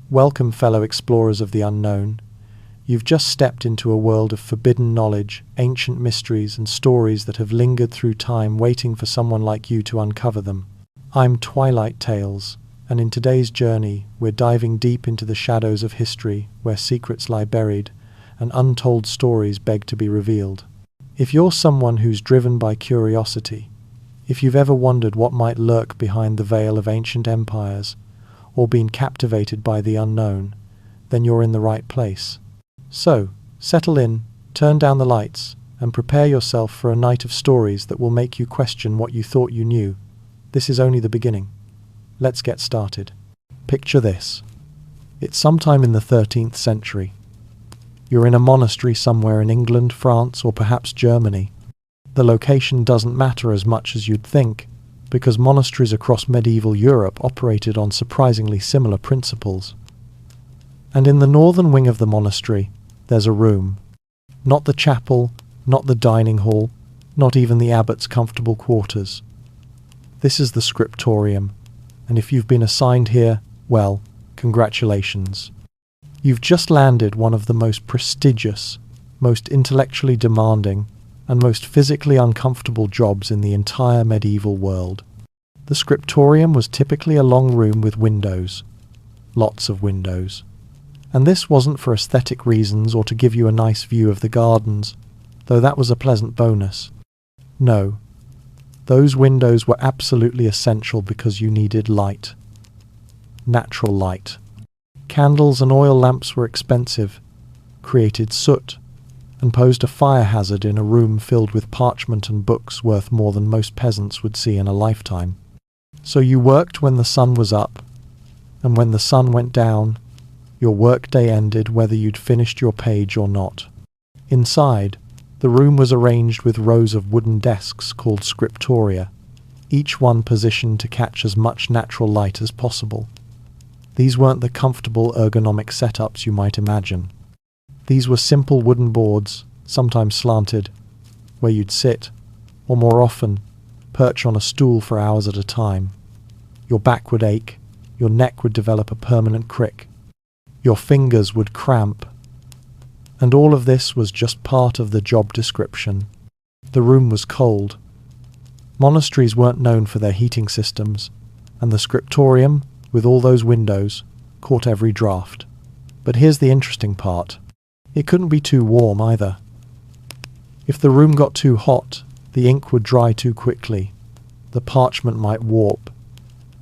Welcome, fellow explorers of the unknown. You've just stepped into a world of forbidden knowledge, ancient mysteries, and stories that have lingered through time waiting for someone like you to uncover them. I'm Twilight Tales, and in today's journey, we're diving deep into the shadows of history where secrets lie buried and untold stories beg to be revealed. If you're someone who's driven by curiosity, if you've ever wondered what might lurk behind the veil of ancient empires, or been captivated by the unknown, then you're in the right place. So, settle in, turn down the lights, and prepare yourself for a night of stories that will make you question what you thought you knew. This is only the beginning. Let's get started. Picture this. It's sometime in the 13th century. You're in a monastery somewhere in England, France, or perhaps Germany. The location doesn't matter as much as you'd think, because monasteries across medieval Europe operated on surprisingly similar principles. And in the northern wing of the monastery, there's a room. Not the chapel, not the dining hall, not even the abbot's comfortable quarters. This is the scriptorium, and if you've been assigned here, well, congratulations. You've just landed one of the most prestigious, most intellectually demanding, and most physically uncomfortable jobs in the entire medieval world. The scriptorium was typically a long room with windows. Lots of windows. And this wasn't for aesthetic reasons or to give you a nice view of the gardens, though that was a pleasant bonus. No, those windows were absolutely essential because you needed light. Natural light. Candles and oil lamps were expensive, created soot, and posed a fire hazard in a room filled with parchment and books worth more than most peasants would see in a lifetime. So you worked when the sun was up, and when the sun went down, your workday ended whether you'd finished your page or not. Inside, the room was arranged with rows of wooden desks called scriptoria, each one positioned to catch as much natural light as possible. These weren't the comfortable ergonomic setups you might imagine. These were simple wooden boards, sometimes slanted, where you'd sit, or more often, perch on a stool for hours at a time. Your back would ache, your neck would develop a permanent crick, your fingers would cramp, and all of this was just part of the job description. The room was cold. Monasteries weren't known for their heating systems, and the scriptorium, with all those windows, caught every draft. But here's the interesting part. It couldn't be too warm either. If the room got too hot, the ink would dry too quickly, the parchment might warp,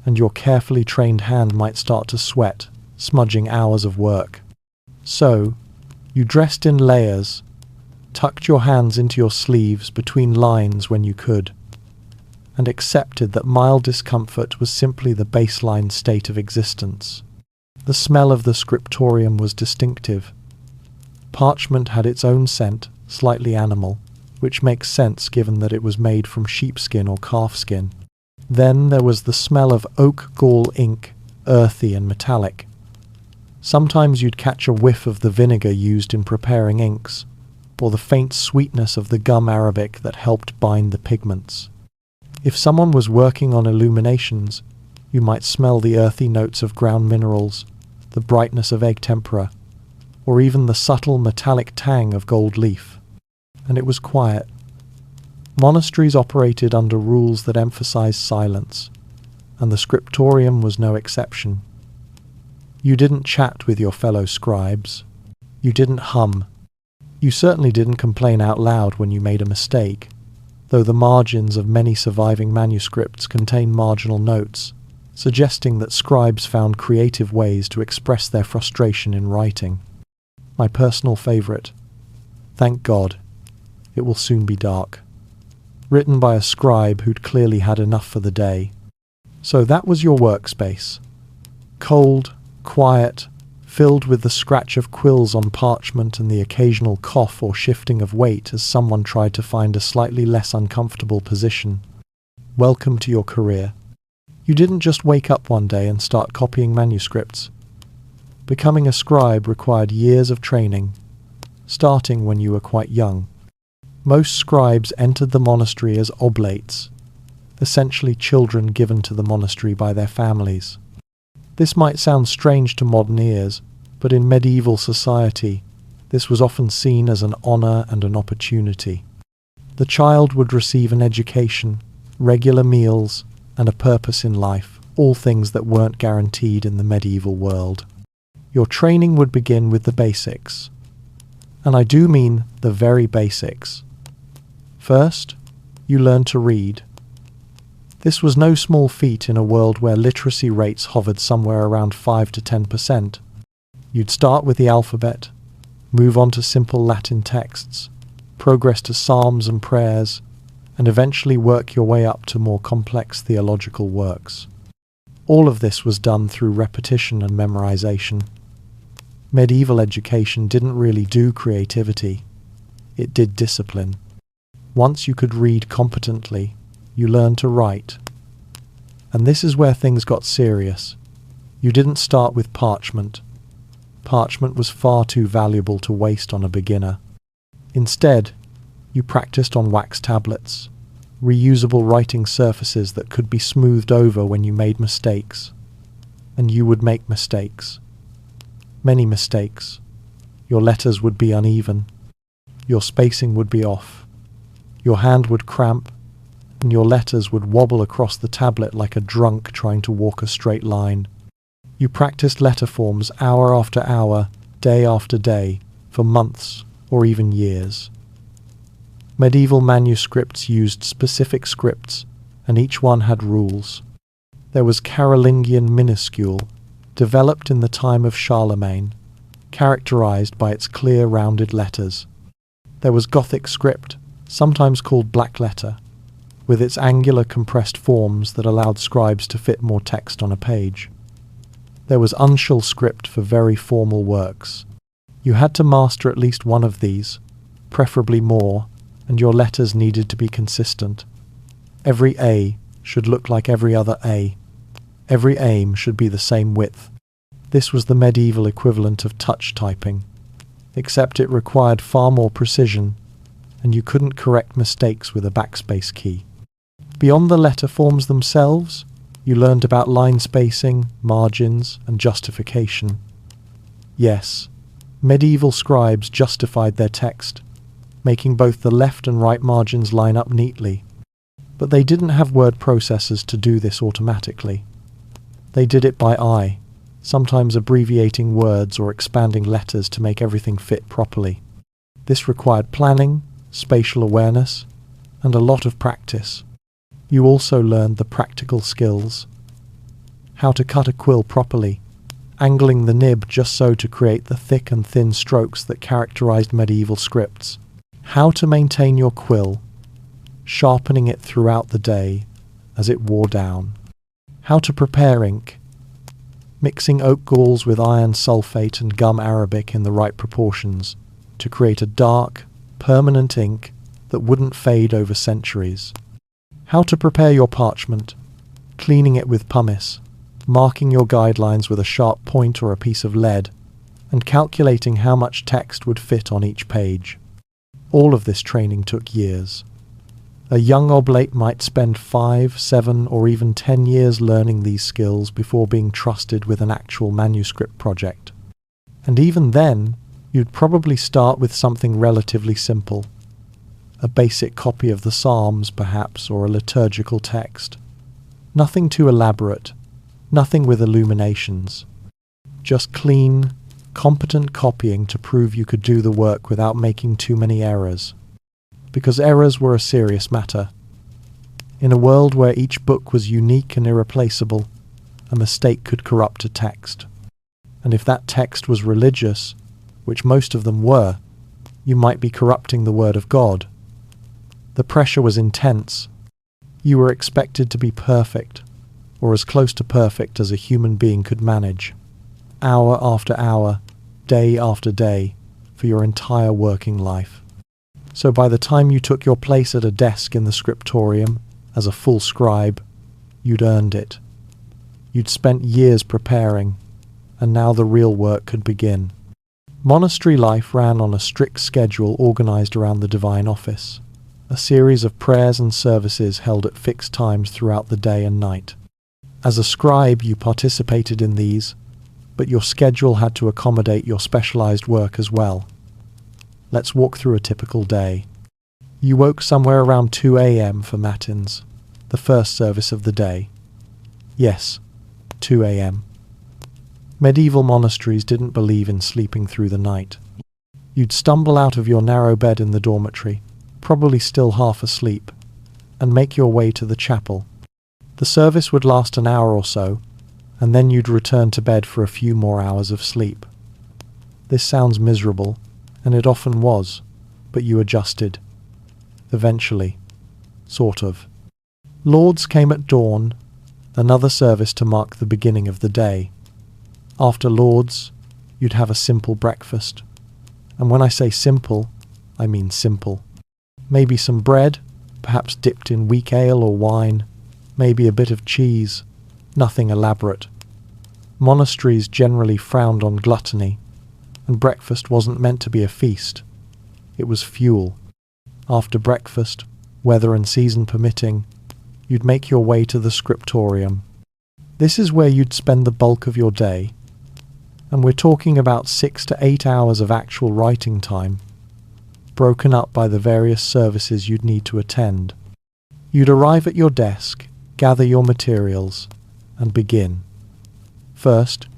and your carefully trained hand might start to sweat, smudging hours of work. So, you dressed in layers, tucked your hands into your sleeves between lines when you could, and accepted that mild discomfort was simply the baseline state of existence. The smell of the scriptorium was distinctive. Parchment had its own scent, slightly animal, which makes sense given that it was made from sheepskin or calfskin. Then there was the smell of oak gall ink, earthy and metallic. Sometimes you'd catch a whiff of the vinegar used in preparing inks, or the faint sweetness of the gum arabic that helped bind the pigments. If someone was working on illuminations, you might smell the earthy notes of ground minerals, the brightness of egg tempera, or even the subtle metallic tang of gold leaf. And it was quiet. Monasteries operated under rules that emphasized silence, and the scriptorium was no exception. You didn't chat with your fellow scribes. You didn't hum. You certainly didn't complain out loud when you made a mistake, though the margins of many surviving manuscripts contain marginal notes, suggesting that scribes found creative ways to express their frustration in writing. My personal favourite. Thank God. It will soon be dark. Written by a scribe who'd clearly had enough for the day. So that was your workspace. Cold, quiet, filled with the scratch of quills on parchment and the occasional cough or shifting of weight as someone tried to find a slightly less uncomfortable position. Welcome to your career. You didn't just wake up one day and start copying manuscripts. Becoming a scribe required years of training, starting when you were quite young. Most scribes entered the monastery as oblates, essentially children given to the monastery by their families. This might sound strange to modern ears, but in medieval society, this was often seen as an honor and an opportunity. The child would receive an education, regular meals, and a purpose in life, all things that weren't guaranteed in the medieval world. Your training would begin with the basics. And I do mean the very basics. First, you learn to read. This was no small feat in a world where literacy rates hovered somewhere around 5 to 10%. You'd start with the alphabet, move on to simple Latin texts, progress to psalms and prayers, and eventually work your way up to more complex theological works. All of this was done through repetition and memorization. Medieval education didn't really do creativity, it did discipline. Once you could read competently, you learned to write. And this is where things got serious. You didn't start with parchment. Parchment was far too valuable to waste on a beginner. Instead, you practiced on wax tablets, reusable writing surfaces that could be smoothed over when you made mistakes. And you would make mistakes. Many mistakes. Your letters would be uneven. Your spacing would be off. Your hand would cramp, and your letters would wobble across the tablet like a drunk trying to walk a straight line. You practiced letter forms hour after hour, day after day, for months or even years. Medieval manuscripts used specific scripts, and each one had rules. There was Carolingian minuscule, developed in the time of Charlemagne, characterized by its clear rounded letters. There was Gothic script, sometimes called black letter, with its angular compressed forms that allowed scribes to fit more text on a page. There was uncial script for very formal works. You had to master at least one of these, preferably more, and your letters needed to be consistent. Every A should look like every other A. Every aim should be the same width. This was the medieval equivalent of touch typing, except it required far more precision, and you couldn't correct mistakes with a backspace key. Beyond the letter forms themselves, you learned about line spacing, margins, and justification. Yes, medieval scribes justified their text, making both the left and right margins line up neatly. But they didn't have word processors to do this automatically. They did it by eye, sometimes abbreviating words or expanding letters to make everything fit properly. This required planning, spatial awareness, and a lot of practice. You also learned the practical skills. How to cut a quill properly, angling the nib just so to create the thick and thin strokes that characterized medieval scripts. How to maintain your quill, sharpening it throughout the day as it wore down. How to prepare ink, mixing oak galls with iron sulfate and gum arabic in the right proportions to create a dark, permanent ink that wouldn't fade over centuries. How to prepare your parchment, cleaning it with pumice, marking your guidelines with a sharp point or a piece of lead, and calculating how much text would fit on each page. All of this training took years. A young oblate might spend 5, 7, or even 10 years learning these skills before being trusted with an actual manuscript project. And even then, you'd probably start with something relatively simple. A basic copy of the Psalms, perhaps, or a liturgical text. Nothing too elaborate, nothing with illuminations. Just clean, competent copying to prove you could do the work without making too many errors. Because errors were a serious matter. In a world where each book was unique and irreplaceable, a mistake could corrupt a text. And if that text was religious, which most of them were, you might be corrupting the Word of God. The pressure was intense. You were expected to be perfect, or as close to perfect as a human being could manage, hour after hour, day after day, for your entire working life. So by the time you took your place at a desk in the scriptorium, as a full scribe, you'd earned it. You'd spent years preparing, and now the real work could begin. Monastery life ran on a strict schedule organized around the divine office, a series of prayers and services held at fixed times throughout the day and night. As a scribe, you participated in these, but your schedule had to accommodate your specialized work as well. Let's walk through a typical day. You woke somewhere around 2 a.m. for matins, the first service of the day. Yes, 2 a.m. Medieval monasteries didn't believe in sleeping through the night. You'd stumble out of your narrow bed in the dormitory, probably still half asleep, and make your way to the chapel. The service would last an hour or so, and then you'd return to bed for a few more hours of sleep. This sounds miserable, and it often was, but you adjusted. Eventually. Sort of. Lauds came at dawn, another service to mark the beginning of the day. After Lauds, you'd have a simple breakfast. And when I say simple, I mean simple. Maybe some bread, perhaps dipped in weak ale or wine, maybe a bit of cheese, nothing elaborate. Monasteries generally frowned on gluttony, and breakfast wasn't meant to be a feast. It was fuel. After breakfast, weather and season permitting, you'd make your way to the scriptorium. This is where you'd spend the bulk of your day, and we're talking about 6 to 8 hours of actual writing time, broken up by the various services you'd need to attend. You'd arrive at your desk, gather your materials, and begin. First,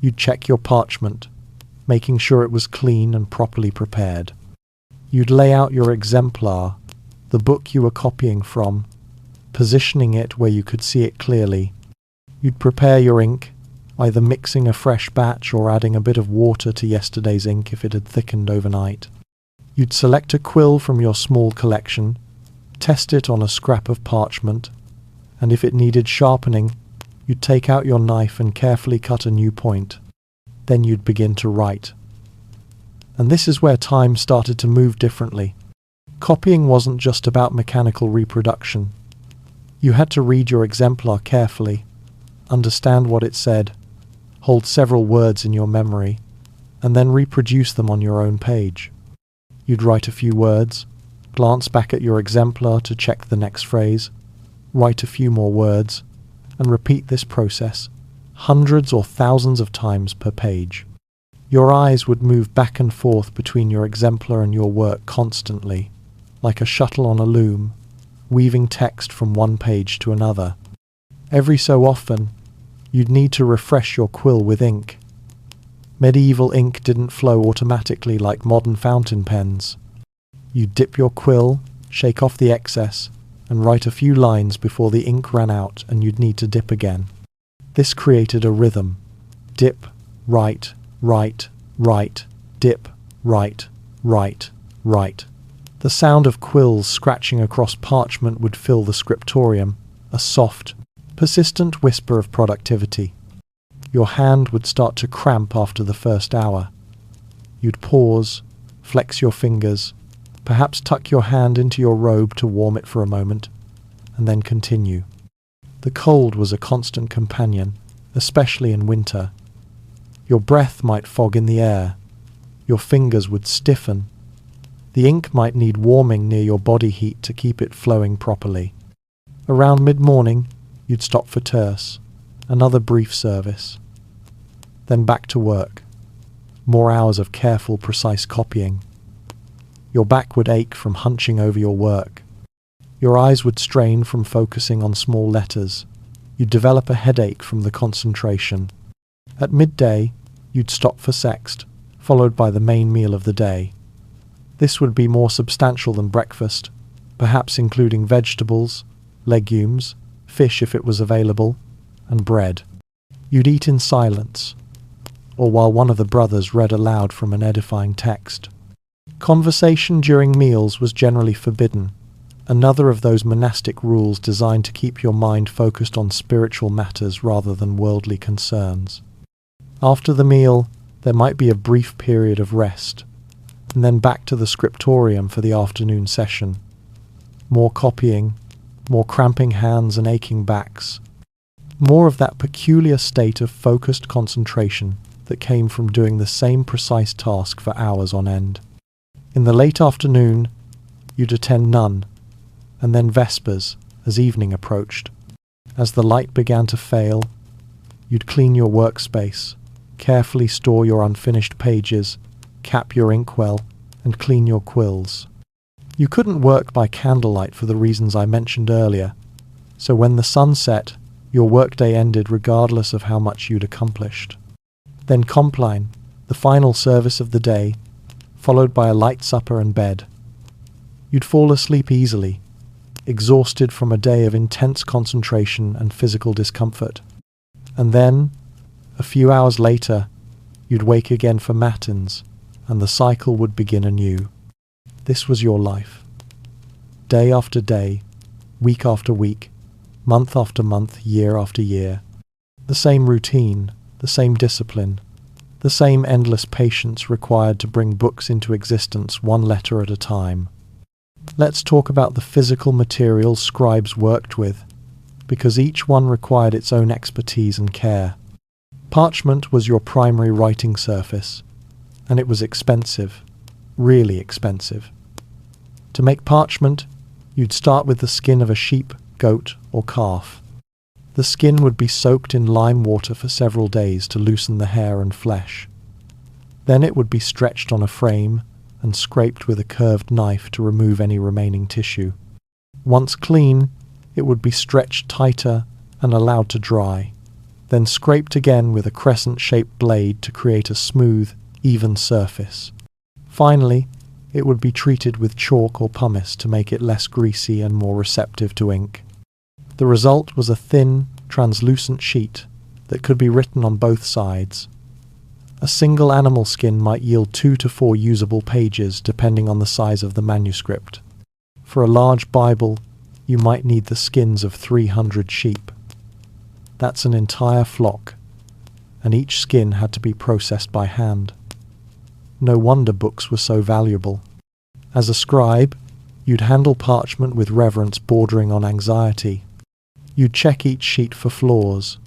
you'd check your parchment, making sure it was clean and properly prepared. You'd lay out your exemplar, the book you were copying from, positioning it where you could see it clearly. You'd prepare your ink, either mixing a fresh batch or adding a bit of water to yesterday's ink if it had thickened overnight. You'd select a quill from your small collection, test it on a scrap of parchment, and if it needed sharpening, you'd take out your knife and carefully cut a new point. Then you'd begin to write. And this is where time started to move differently. Copying wasn't just about mechanical reproduction. You had to read your exemplar carefully, understand what it said, hold several words in your memory, and then reproduce them on your own page. You'd write a few words, glance back at your exemplar to check the next phrase, write a few more words, and repeat this process hundreds or thousands of times per page. Your eyes would move back and forth between your exemplar and your work constantly, like a shuttle on a loom, weaving text from one page to another. Every so often, you'd need to refresh your quill with ink. Medieval ink didn't flow automatically like modern fountain pens. You'd dip your quill, shake off the excess, and write a few lines before the ink ran out and you'd need to dip again. This created a rhythm. Dip, write, write, write, dip, write, write, write. The sound of quills scratching across parchment would fill the scriptorium, a soft, persistent whisper of productivity. Your hand would start to cramp after the first hour. You'd pause, flex your fingers, perhaps tuck your hand into your robe to warm it for a moment, and then continue. The cold was a constant companion, especially in winter. Your breath might fog in the air. Your fingers would stiffen. The ink might need warming near your body heat to keep it flowing properly. Around mid-morning, you'd stop for terce, another brief service. Then back to work. More hours of careful, precise copying. Your back would ache from hunching over your work. Your eyes would strain from focusing on small letters. You'd develop a headache from the concentration. At midday, you'd stop for sext, followed by the main meal of the day. This would be more substantial than breakfast, perhaps including vegetables, legumes, fish if it was available, and bread. You'd eat in silence, or while one of the brothers read aloud from an edifying text. Conversation during meals was generally forbidden, another of those monastic rules designed to keep your mind focused on spiritual matters rather than worldly concerns. After the meal, there might be a brief period of rest, and then back to the scriptorium for the afternoon session. More copying, more cramping hands and aching backs, more of that peculiar state of focused concentration that came from doing the same precise task for hours on end. In the late afternoon, you'd attend none, and then vespers as evening approached. As the light began to fail, you'd clean your workspace, carefully store your unfinished pages, cap your inkwell, and clean your quills. You couldn't work by candlelight for the reasons I mentioned earlier, so when the sun set, your workday ended regardless of how much you'd accomplished. Then compline, the final service of the day, followed by a light supper and bed. You'd fall asleep easily, exhausted from a day of intense concentration and physical discomfort. And then, a few hours later, you'd wake again for matins, and the cycle would begin anew. This was your life. Day after day, week after week, month after month, year after year. The same routine, the same discipline, the same endless patience required to bring books into existence one letter at a time. Let's talk about the physical materials scribes worked with, because each one required its own expertise and care. Parchment was your primary writing surface, and it was expensive, really expensive. To make parchment, you'd start with the skin of a sheep, goat, or calf. The skin would be soaked in lime water for several days to loosen the hair and flesh. Then it would be stretched on a frame and scraped with a curved knife to remove any remaining tissue. Once clean, it would be stretched tighter and allowed to dry, then scraped again with a crescent-shaped blade to create a smooth, even surface. Finally, it would be treated with chalk or pumice to make it less greasy and more receptive to ink. The result was a thin, translucent sheet that could be written on both sides. A single animal skin might yield 2 to 4 usable pages depending on the size of the manuscript. For a large Bible, you might need the skins of 300 sheep. That's an entire flock, and each skin had to be processed by hand. No wonder books were so valuable. As a scribe, you'd handle parchment with reverence bordering on anxiety. You'd check each sheet for flaws,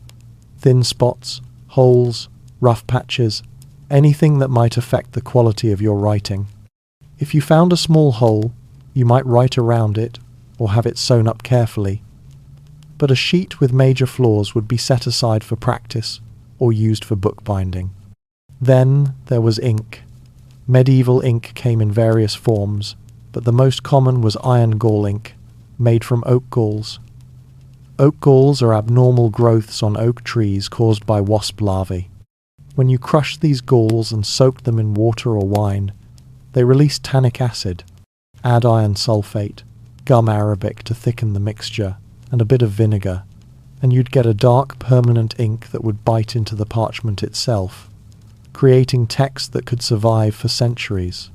thin spots, holes, rough patches, anything that might affect the quality of your writing. If you found a small hole, you might write around it or have it sewn up carefully. But a sheet with major flaws would be set aside for practice or used for bookbinding. Then there was ink. Medieval ink came in various forms, but the most common was iron gall ink, made from oak galls. Oak galls are abnormal growths on oak trees caused by wasp larvae. When you crushed these galls and soaked them in water or wine, they released tannic acid. Add iron sulfate, gum arabic to thicken the mixture, and a bit of vinegar, and you'd get a dark, permanent ink that would bite into the parchment itself, creating text that could survive for centuries.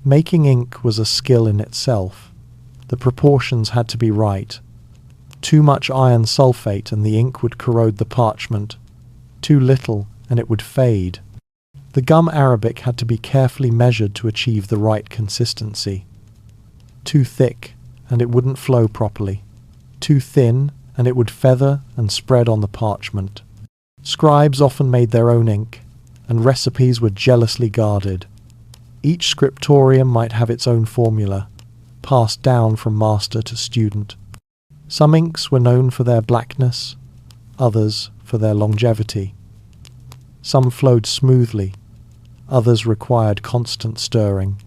Making ink was a skill in itself. The proportions had to be right. Too much iron sulfate and the ink would corrode the parchment. Too little and it would fade. The gum arabic had to be carefully measured to achieve the right consistency. Too thick and it wouldn't flow properly. Too thin and it would feather and spread on the parchment. Scribes often made their own ink, and recipes were jealously guarded. Each scriptorium might have its own formula, passed down from master to student. Some inks were known for their blackness, others for their longevity. Some flowed smoothly, others required constant stirring.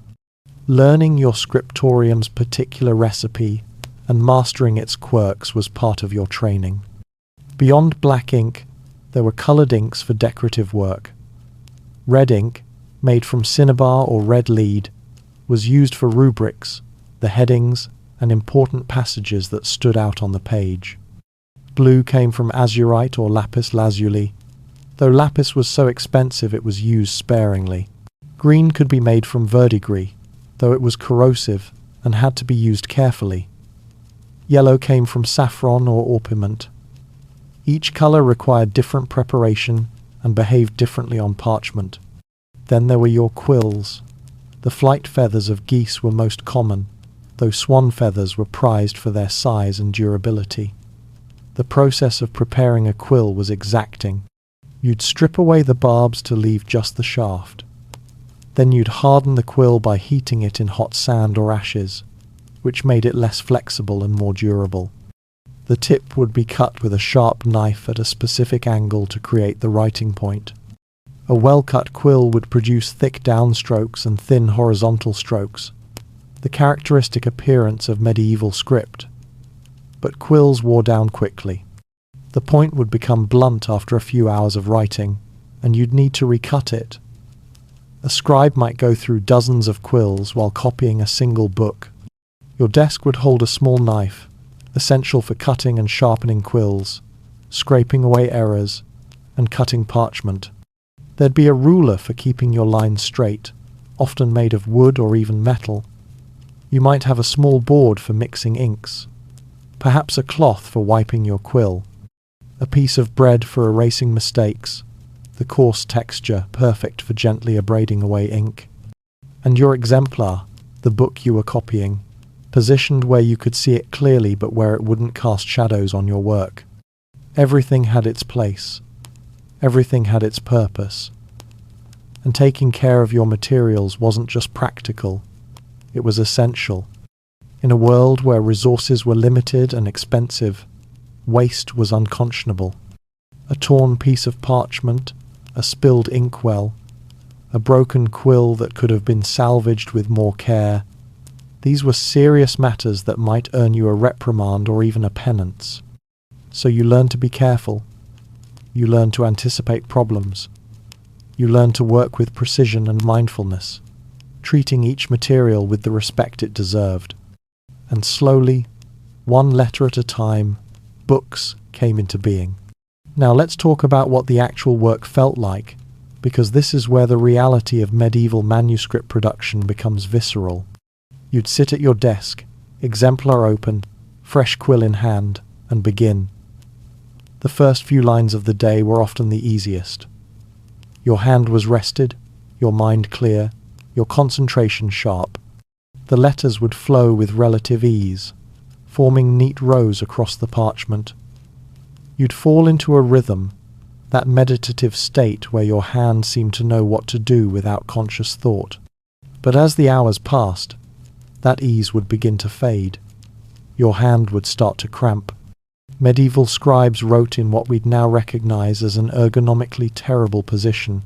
Learning your scriptorium's particular recipe and mastering its quirks was part of your training. Beyond black ink, there were coloured inks for decorative work. Red ink, made from cinnabar or red lead, was used for rubrics, the headings, and important passages that stood out on the page. Blue came from azurite or lapis lazuli, though lapis was so expensive it was used sparingly. Green could be made from verdigris, though it was corrosive and had to be used carefully. Yellow came from saffron or orpiment. Each colour required different preparation and behaved differently on parchment. Then there were your quills. The flight feathers of geese were most common, though swan feathers were prized for their size and durability. The process of preparing a quill was exacting. You'd strip away the barbs to leave just the shaft. Then you'd harden the quill by heating it in hot sand or ashes, which made it less flexible and more durable. The tip would be cut with a sharp knife at a specific angle to create the writing point. A well-cut quill would produce thick downstrokes and thin horizontal strokes, the characteristic appearance of medieval script. But quills wore down quickly. The point would become blunt after a few hours of writing, and you'd need to recut it. A scribe might go through dozens of quills while copying a single book. Your desk would hold a small knife, essential for cutting and sharpening quills, scraping away errors, and cutting parchment. There'd be a ruler for keeping your lines straight, often made of wood or even metal. You might have a small board for mixing inks, perhaps a cloth for wiping your quill, a piece of bread for erasing mistakes, the coarse texture perfect for gently abrading away ink. And your exemplar, the book you were copying, positioned where you could see it clearly but where it wouldn't cast shadows on your work. Everything had its place. Everything had its purpose. And taking care of your materials wasn't just practical, it was essential. In a world where resources were limited and expensive, waste was unconscionable. A torn piece of parchment, a spilled inkwell, a broken quill that could have been salvaged with more care. These were serious matters that might earn you a reprimand or even a penance. So you learn to be careful. You learn to anticipate problems. You learn to work with precision and mindfulness, treating each material with the respect it deserved. And slowly, one letter at a time, books came into being. Now let's talk about what the actual work felt like, because this is where the reality of medieval manuscript production becomes visceral. You'd sit at your desk, exemplar open, fresh quill in hand, and begin. The first few lines of the day were often the easiest. Your hand was rested, your mind clear, your concentration sharp. The letters would flow with relative ease, forming neat rows across the parchment. You'd fall into a rhythm, that meditative state where your hand seemed to know what to do without conscious thought. But as the hours passed, that ease would begin to fade. Your hand would start to cramp. Medieval scribes wrote in what we'd now recognize as an ergonomically terrible position,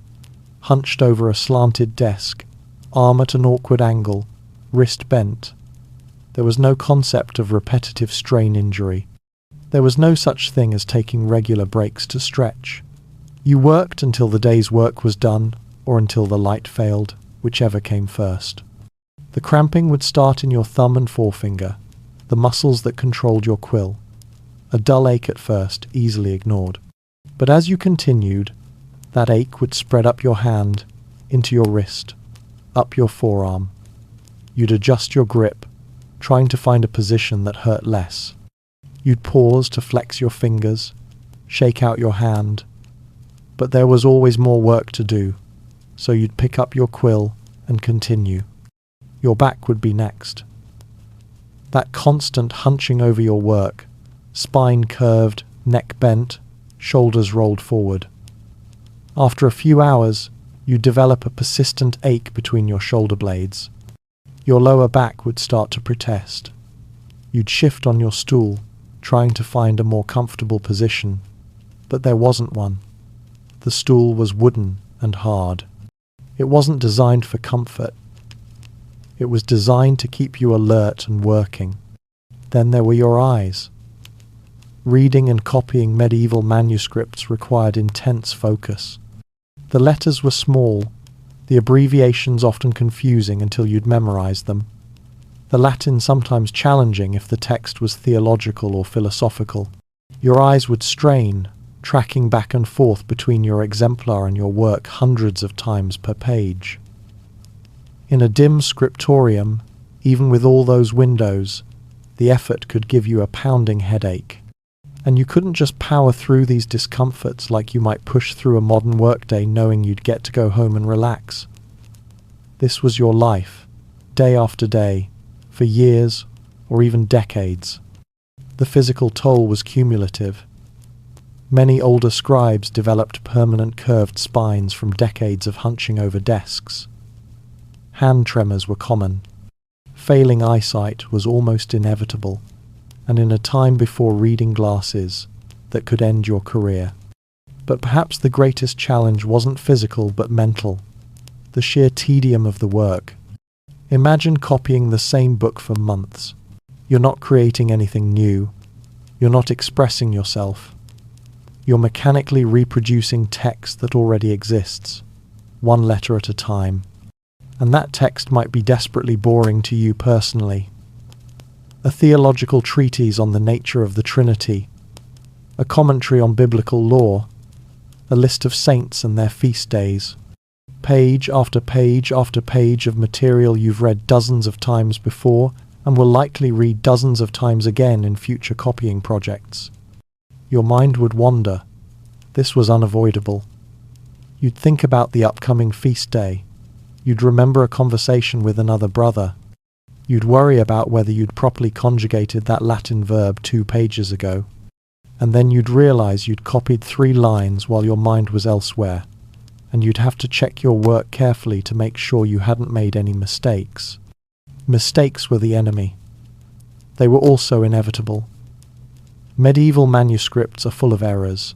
hunched over a slanted desk, arm at an awkward angle, wrist bent. There was no concept of repetitive strain injury. There was no such thing as taking regular breaks to stretch. You worked until the day's work was done, or until the light failed, whichever came first. The cramping would start in your thumb and forefinger, the muscles that controlled your quill. A dull ache at first, easily ignored. But as you continued, that ache would spread up your hand, into your wrist, up your forearm. You'd adjust your grip, trying to find a position that hurt less. You'd pause to flex your fingers, shake out your hand. But there was always more work to do, so you'd pick up your quill and continue. Your back would be next. That constant hunching over your work, spine curved, neck bent, shoulders rolled forward. After a few hours, you'd develop a persistent ache between your shoulder blades. Your lower back would start to protest. You'd shift on your stool, trying to find a more comfortable position, but there wasn't one. The stool was wooden and hard. It wasn't designed for comfort. It was designed to keep you alert and working. Then there were your eyes. Reading and copying medieval manuscripts required intense focus. The letters were small, the abbreviations often confusing until you'd memorized them. The Latin sometimes challenging if the text was theological or philosophical. Your eyes would strain, tracking back and forth between your exemplar and your work hundreds of times per page. In a dim scriptorium, even with all those windows, the effort could give you a pounding headache. And you couldn't just power through these discomforts like you might push through a modern workday knowing you'd get to go home and relax. This was your life, day after day, for years or even decades. The physical toll was cumulative. Many older scribes developed permanent curved spines from decades of hunching over desks. Hand tremors were common. Failing eyesight was almost inevitable, and in a time before reading glasses that could end your career. But perhaps the greatest challenge wasn't physical but mental, the sheer tedium of the work. Imagine copying the same book for months. You're not creating anything new. You're not expressing yourself. You're mechanically reproducing text that already exists, one letter at a time. And that text might be desperately boring to you personally. A theological treatise on the nature of the Trinity, a commentary on biblical law, a list of saints and their feast days. Page after page after page of material you've read dozens of times before and will likely read dozens of times again in future copying projects. Your mind would wander. This was unavoidable. You'd think about the upcoming feast day. You'd remember a conversation with another brother. You'd worry about whether you'd properly conjugated that Latin verb 2 pages ago. And then you'd realize you'd copied 3 lines while your mind was elsewhere, and you'd have to check your work carefully to make sure you hadn't made any mistakes. Mistakes were the enemy. They were also inevitable. Medieval manuscripts are full of errors,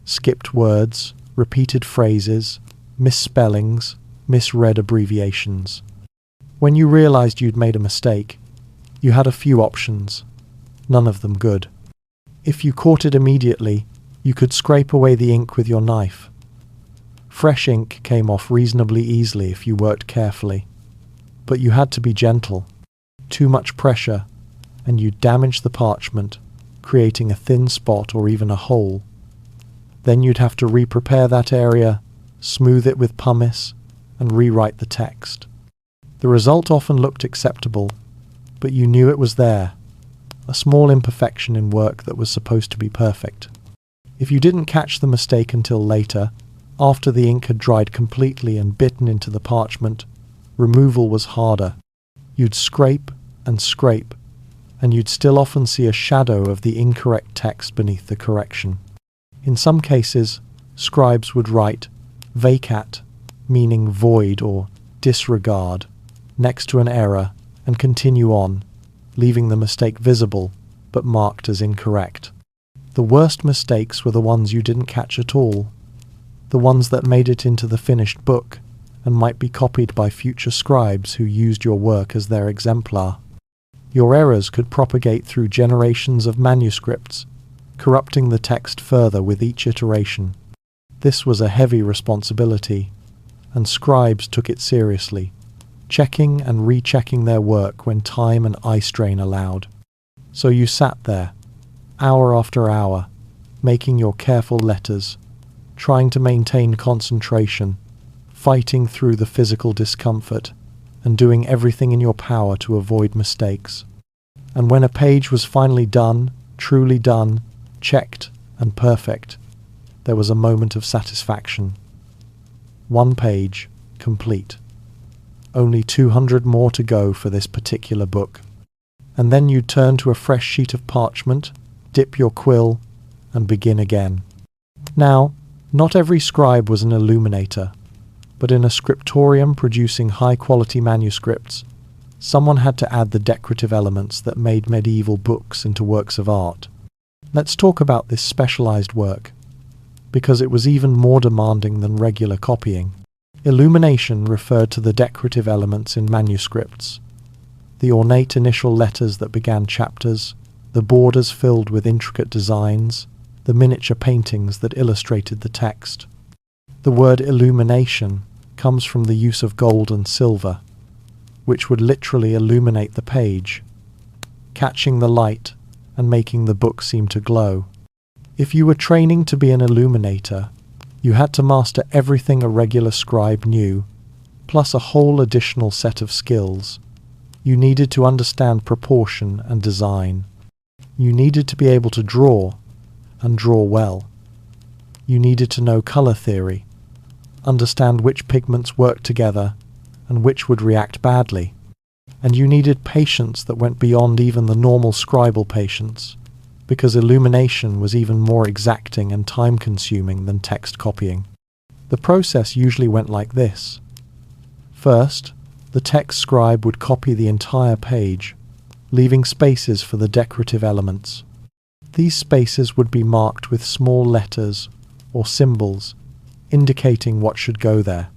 skipped words, repeated phrases, misspellings, misread abbreviations. When you realized you'd made a mistake, you had a few options, none of them good. If you caught it immediately, you could scrape away the ink with your knife. Fresh ink came off reasonably easily if you worked carefully. But you had to be gentle. Too much pressure, and you'd damage the parchment, creating a thin spot or even a hole. Then you'd have to re-prepare that area, smooth it with pumice, and rewrite the text. The result often looked acceptable, but you knew it was there, a small imperfection in work that was supposed to be perfect. If you didn't catch the mistake until later, after the ink had dried completely and bitten into the parchment, removal was harder. You'd scrape, and you'd still often see a shadow of the incorrect text beneath the correction. In some cases, scribes would write vacat, meaning void or disregard, next to an error, and continue on, leaving the mistake visible, but marked as incorrect. The worst mistakes were the ones you didn't catch at all, the ones that made it into the finished book, and might be copied by future scribes who used your work as their exemplar. Your errors could propagate through generations of manuscripts, corrupting the text further with each iteration. This was a heavy responsibility, and scribes took it seriously, checking and rechecking their work when time and eye strain allowed. So you sat there, hour after hour, making your careful letters, trying to maintain concentration, fighting through the physical discomfort, and doing everything in your power to avoid mistakes. And when a page was finally done, truly done, checked, and perfect, there was a moment of satisfaction. 1 page, complete. Only 200 more to go for this particular book. And then you'd turn to a fresh sheet of parchment, dip your quill, and begin again. Now, not every scribe was an illuminator, but in a scriptorium producing high-quality manuscripts, someone had to add the decorative elements that made medieval books into works of art. Let's talk about this specialized work, because it was even more demanding than regular copying. Illumination referred to the decorative elements in manuscripts, the ornate initial letters that began chapters, the borders filled with intricate designs, the miniature paintings that illustrated the text. The word illumination comes from the use of gold and silver, which would literally illuminate the page, catching the light and making the book seem to glow. If you were training to be an illuminator, you had to master everything a regular scribe knew, plus a whole additional set of skills. You needed to understand proportion and design. You needed to be able to draw, and draw well. You needed to know color theory, understand which pigments worked together and which would react badly. And you needed patience that went beyond even the normal scribal patience, because illumination was even more exacting and time-consuming than text copying. The process usually went like this. First, the text scribe would copy the entire page, leaving spaces for the decorative elements. These spaces would be marked with small letters or symbols indicating what should go there.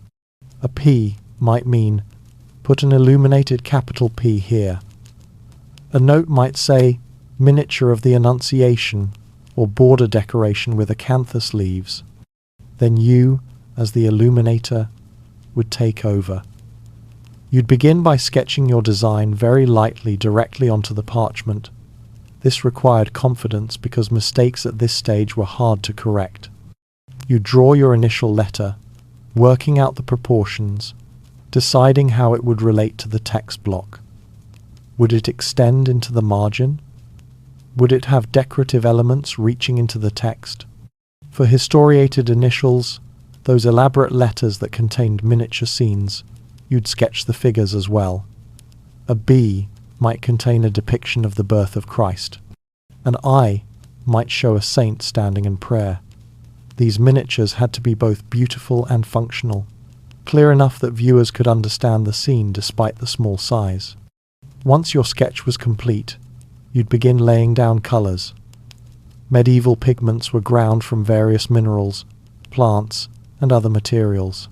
A P might mean, put an illuminated capital P here. A note might say, miniature of the Annunciation, or border decoration with acanthus leaves. Then you, as the illuminator, would take over. You'd begin by sketching your design very lightly directly onto the parchment. This required confidence because mistakes at this stage were hard to correct. You draw your initial letter, working out the proportions, deciding how it would relate to the text block. Would it extend into the margin? Would it have decorative elements reaching into the text? For historiated initials, those elaborate letters that contained miniature scenes, you'd sketch the figures as well. A B might contain a depiction of the birth of Christ. An I might show a saint standing in prayer. These miniatures had to be both beautiful and functional, clear enough that viewers could understand the scene despite the small size. Once your sketch was complete, you'd begin laying down colours. Medieval pigments were ground from various minerals, plants, and other materials.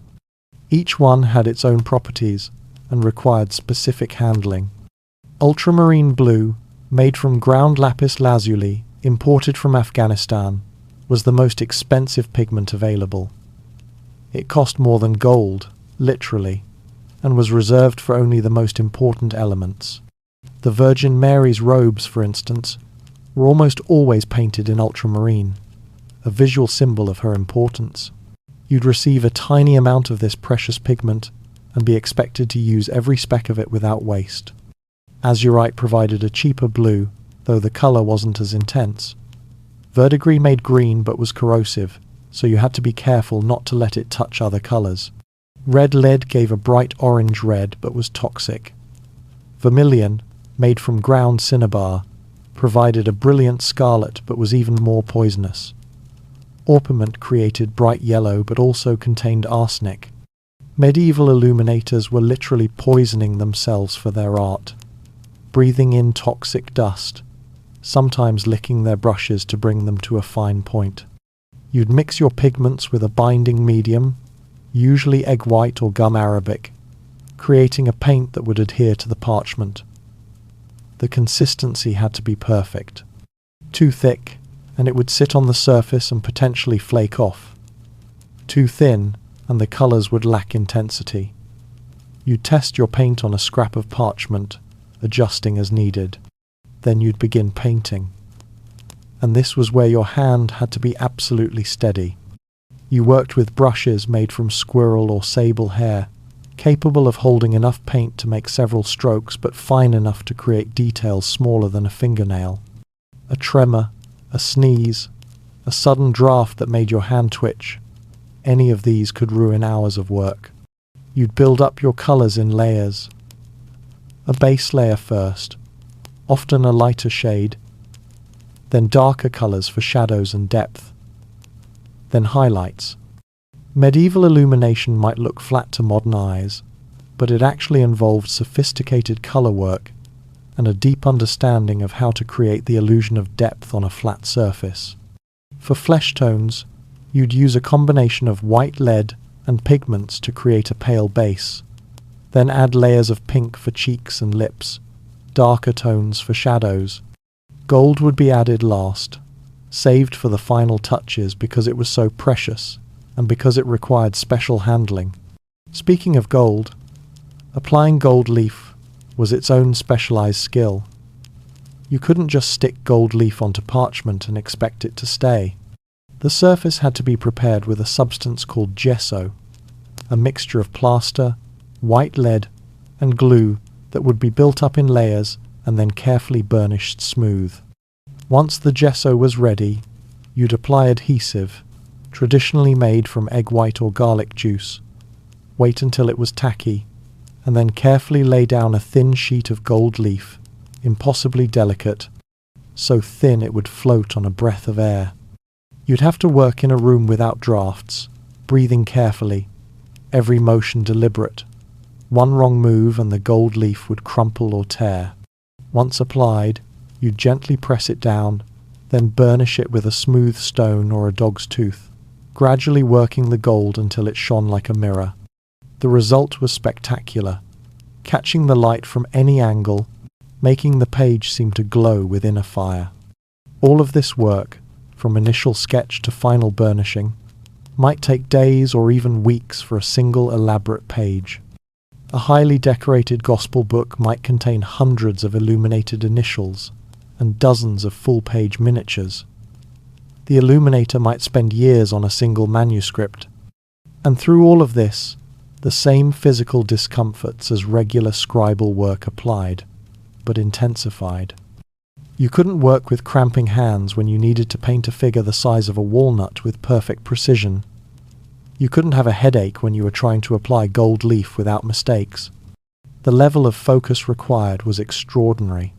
Each one had its own properties and required specific handling. Ultramarine blue, made from ground lapis lazuli, imported from Afghanistan, was the most expensive pigment available. It cost more than gold, literally, and was reserved for only the most important elements. The Virgin Mary's robes, for instance, were almost always painted in ultramarine, a visual symbol of her importance. You'd receive a tiny amount of this precious pigment and be expected to use every speck of it without waste. Azurite provided a cheaper blue, though the colour wasn't as intense. Verdigris made green but was corrosive, so you had to be careful not to let it touch other colours. Red lead gave a bright orange red but was toxic. Vermilion, made from ground cinnabar, provided a brilliant scarlet but was even more poisonous. Orpiment created bright yellow but also contained arsenic. Medieval illuminators were literally poisoning themselves for their art, breathing in toxic dust, sometimes licking their brushes to bring them to a fine point. You'd mix your pigments with a binding medium, usually egg white or gum arabic, creating a paint that would adhere to the parchment. The consistency had to be perfect. Too thick, and it would sit on the surface and potentially flake off. Too thin, and the colours would lack intensity. You'd test your paint on a scrap of parchment, adjusting as needed. Then you'd begin painting. And this was where your hand had to be absolutely steady. You worked with brushes made from squirrel or sable hair, capable of holding enough paint to make several strokes but fine enough to create details smaller than a fingernail. A tremor, a sneeze, a sudden draft that made your hand twitch, any of these could ruin hours of work. You'd build up your colours in layers. A base layer first, often a lighter shade, then darker colours for shadows and depth, then highlights. Medieval illumination might look flat to modern eyes, but it actually involved sophisticated colour work and a deep understanding of how to create the illusion of depth on a flat surface. For flesh tones, you'd use a combination of white lead and pigments to create a pale base, then add layers of pink for cheeks and lips, darker tones for shadows. Gold would be added last, saved for the final touches because it was so precious and because it required special handling. Speaking of gold, applying gold leaf was its own specialized skill. You couldn't just stick gold leaf onto parchment and expect it to stay. The surface had to be prepared with a substance called gesso, a mixture of plaster, white lead, and glue that would be built up in layers and then carefully burnished smooth. Once the gesso was ready, you'd apply adhesive, traditionally made from egg white or garlic juice, wait until it was tacky, and then carefully lay down a thin sheet of gold leaf, impossibly delicate, so thin it would float on a breath of air. You'd have to work in a room without drafts, breathing carefully, every motion deliberate. One wrong move and the gold leaf would crumple or tear. Once applied, you'd gently press it down, then burnish it with a smooth stone or a dog's tooth, gradually working the gold until it shone like a mirror. The result was spectacular, catching the light from any angle, making the page seem to glow within a fire. All of this work, from initial sketch to final burnishing, might take days or even weeks for a single elaborate page. A highly decorated gospel book might contain hundreds of illuminated initials and dozens of full-page miniatures. The illuminator might spend years on a single manuscript, and through all of this, the same physical discomforts as regular scribal work applied, but intensified. You couldn't work with cramping hands when you needed to paint a figure the size of a walnut with perfect precision. You couldn't have a headache when you were trying to apply gold leaf without mistakes. The level of focus required was extraordinary.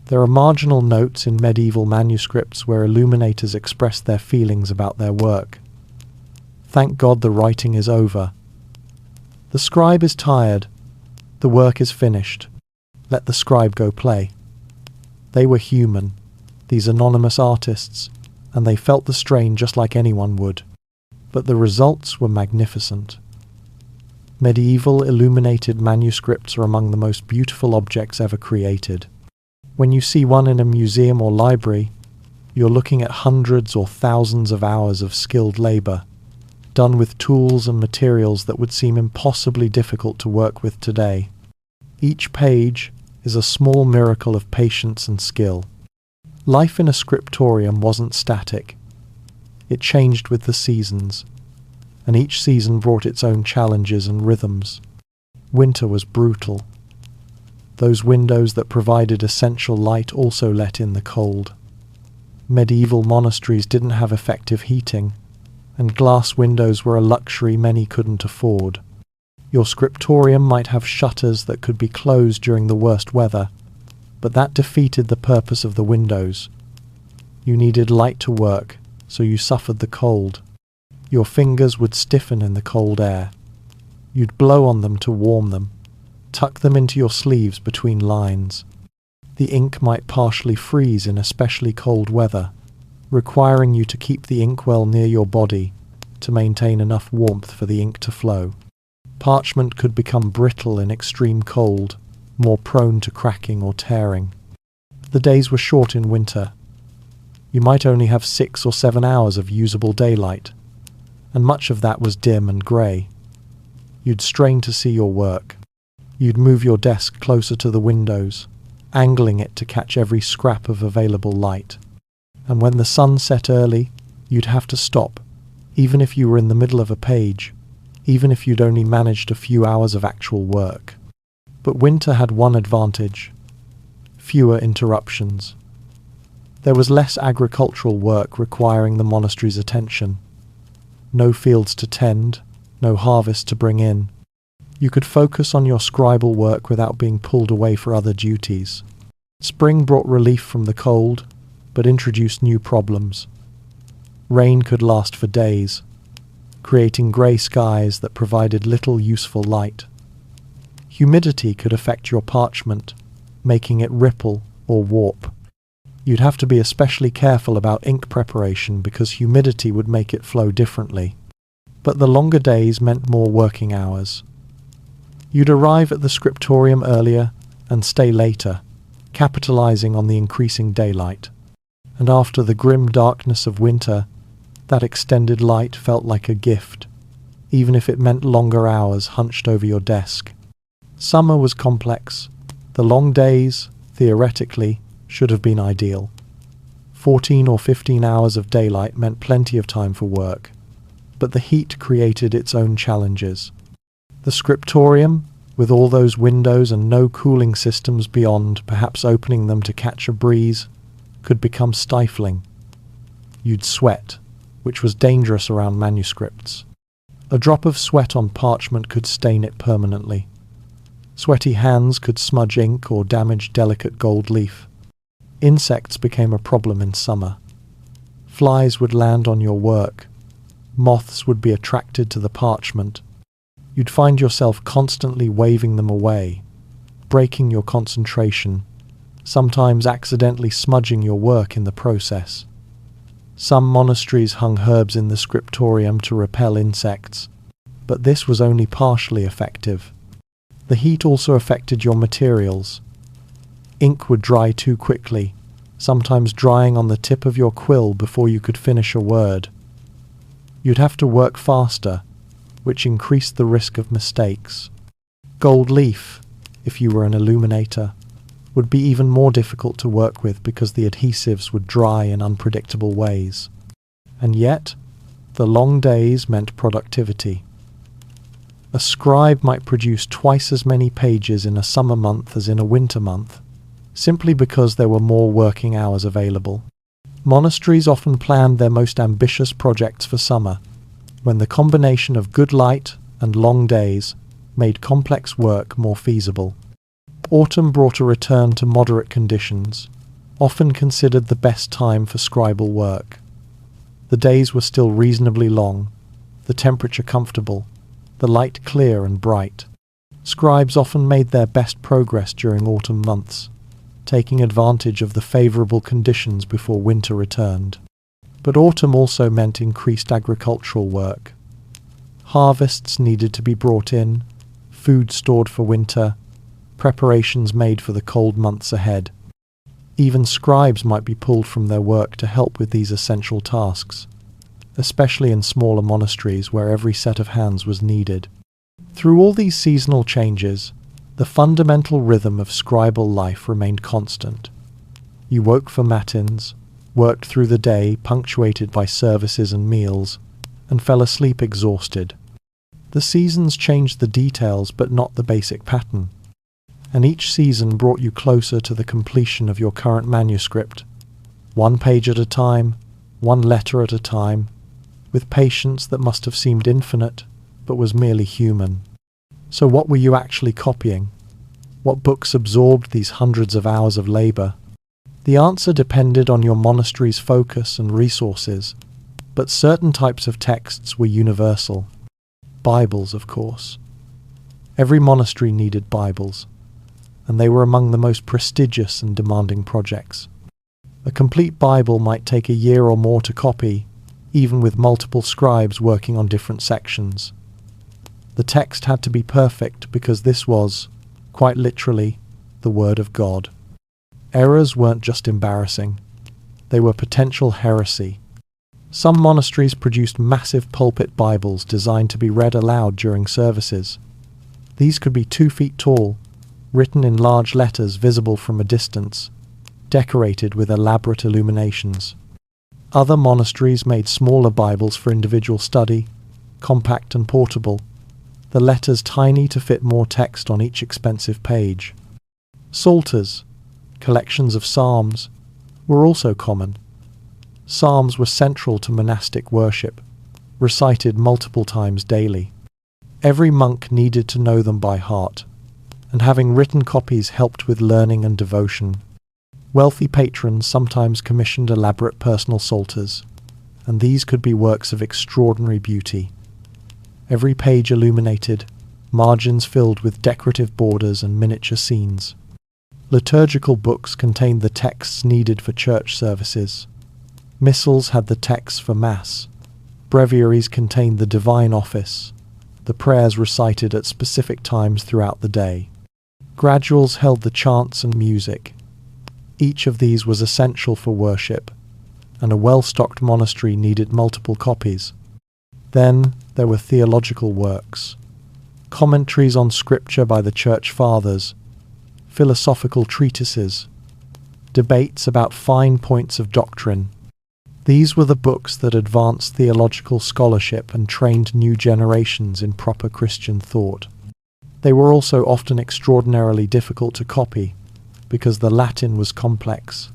There are marginal notes in medieval manuscripts where illuminators expressed their feelings about their work. Thank God the writing is over. The scribe is tired. The work is finished. Let the scribe go play. They were human, these anonymous artists, and they felt the strain just like anyone would. But the results were magnificent. Medieval illuminated manuscripts are among the most beautiful objects ever created. When you see one in a museum or library, you're looking at hundreds or thousands of hours of skilled labor, done with tools and materials that would seem impossibly difficult to work with today. Each page is a small miracle of patience and skill. Life in a scriptorium wasn't static. It changed with the seasons, and each season brought its own challenges and rhythms. Winter was brutal. Those windows that provided essential light also let in the cold. Medieval monasteries didn't have effective heating, and glass windows were a luxury many couldn't afford. Your scriptorium might have shutters that could be closed during the worst weather, but that defeated the purpose of the windows. You needed light to work, so you suffered the cold. Your fingers would stiffen in the cold air. You'd blow on them to warm them, tuck them into your sleeves between lines. The ink might partially freeze in especially cold weather, requiring you to keep the inkwell near your body to maintain enough warmth for the ink to flow. Parchment could become brittle in extreme cold, more prone to cracking or tearing. The days were short in winter. You might only have 6 or 7 hours of usable daylight, and much of that was dim and grey. You'd strain to see your work. You'd move your desk closer to the windows, angling it to catch every scrap of available light. And when the sun set early, you'd have to stop, even if you were in the middle of a page, even if you'd only managed a few hours of actual work. But winter had one advantage: fewer interruptions. There was less agricultural work requiring the monastery's attention. No fields to tend, no harvest to bring in. You could focus on your scribal work without being pulled away for other duties. Spring brought relief from the cold, but introduced new problems. Rain could last for days, creating grey skies that provided little useful light. Humidity could affect your parchment, making it ripple or warp. You'd have to be especially careful about ink preparation because humidity would make it flow differently. But the longer days meant more working hours. You'd arrive at the scriptorium earlier and stay later, capitalizing on the increasing daylight. And after the grim darkness of winter, that extended light felt like a gift, even if it meant longer hours hunched over your desk. Summer was complex. The long days, theoretically, should have been ideal. 14 or 15 hours of daylight meant plenty of time for work, but the heat created its own challenges. The scriptorium, with all those windows and no cooling systems beyond, perhaps opening them to catch a breeze, could become stifling. You'd sweat, which was dangerous around manuscripts. A drop of sweat on parchment could stain it permanently. Sweaty hands could smudge ink or damage delicate gold leaf. Insects became a problem in summer. Flies would land on your work. Moths would be attracted to the parchment. You'd find yourself constantly waving them away, breaking your concentration, sometimes accidentally smudging your work in the process. Some monasteries hung herbs in the scriptorium to repel insects, but this was only partially effective. The heat also affected your materials. Ink would dry too quickly, sometimes drying on the tip of your quill before you could finish a word. You'd have to work faster, which increased the risk of mistakes. Gold leaf, if you were an illuminator, would be even more difficult to work with because the adhesives would dry in unpredictable ways. And yet, the long days meant productivity. A scribe might produce twice as many pages in a summer month as in a winter month, simply because there were more working hours available. Monasteries often planned their most ambitious projects for summer, when the combination of good light and long days made complex work more feasible. Autumn brought a return to moderate conditions, often considered the best time for scribal work. The days were still reasonably long, the temperature comfortable, the light clear and bright. Scribes often made their best progress during autumn months, taking advantage of the favourable conditions before winter returned. But autumn also meant increased agricultural work. Harvests needed to be brought in, food stored for winter, preparations made for the cold months ahead. Even scribes might be pulled from their work to help with these essential tasks, especially in smaller monasteries where every set of hands was needed. Through all these seasonal changes, the fundamental rhythm of scribal life remained constant. You woke for matins, worked through the day punctuated by services and meals, and fell asleep exhausted. The seasons changed the details but not the basic pattern, and each season brought you closer to the completion of your current manuscript, one page at a time, one letter at a time, with patience that must have seemed infinite but was merely human. So what were you actually copying? What books absorbed these hundreds of hours of labour? The answer depended on your monastery's focus and resources, but certain types of texts were universal. Bibles, of course. Every monastery needed Bibles, and they were among the most prestigious and demanding projects. A complete Bible might take a year or more to copy, even with multiple scribes working on different sections. The text had to be perfect because this was, quite literally, the Word of God. Errors weren't just embarrassing, they were potential heresy. Some monasteries produced massive pulpit Bibles designed to be read aloud during services. These could be 2 feet tall, written in large letters visible from a distance, decorated with elaborate illuminations. Other monasteries made smaller Bibles for individual study, compact and portable, the letters tiny to fit more text on each expensive page. Psalters, collections of psalms, were also common. Psalms were central to monastic worship, recited multiple times daily. Every monk needed to know them by heart, and having written copies helped with learning and devotion. Wealthy patrons sometimes commissioned elaborate personal psalters, and these could be works of extraordinary beauty. Every page illuminated, margins filled with decorative borders and miniature scenes. Liturgical books contained the texts needed for church services. Missals had the texts for Mass. Breviaries contained the divine office, the prayers recited at specific times throughout the day. Graduals held the chants and music. Each of these was essential for worship, and a well-stocked monastery needed multiple copies. Then there were theological works, commentaries on Scripture by the Church Fathers, philosophical treatises, debates about fine points of doctrine. These were the books that advanced theological scholarship and trained new generations in proper Christian thought. They were also often extraordinarily difficult to copy, because the Latin was complex,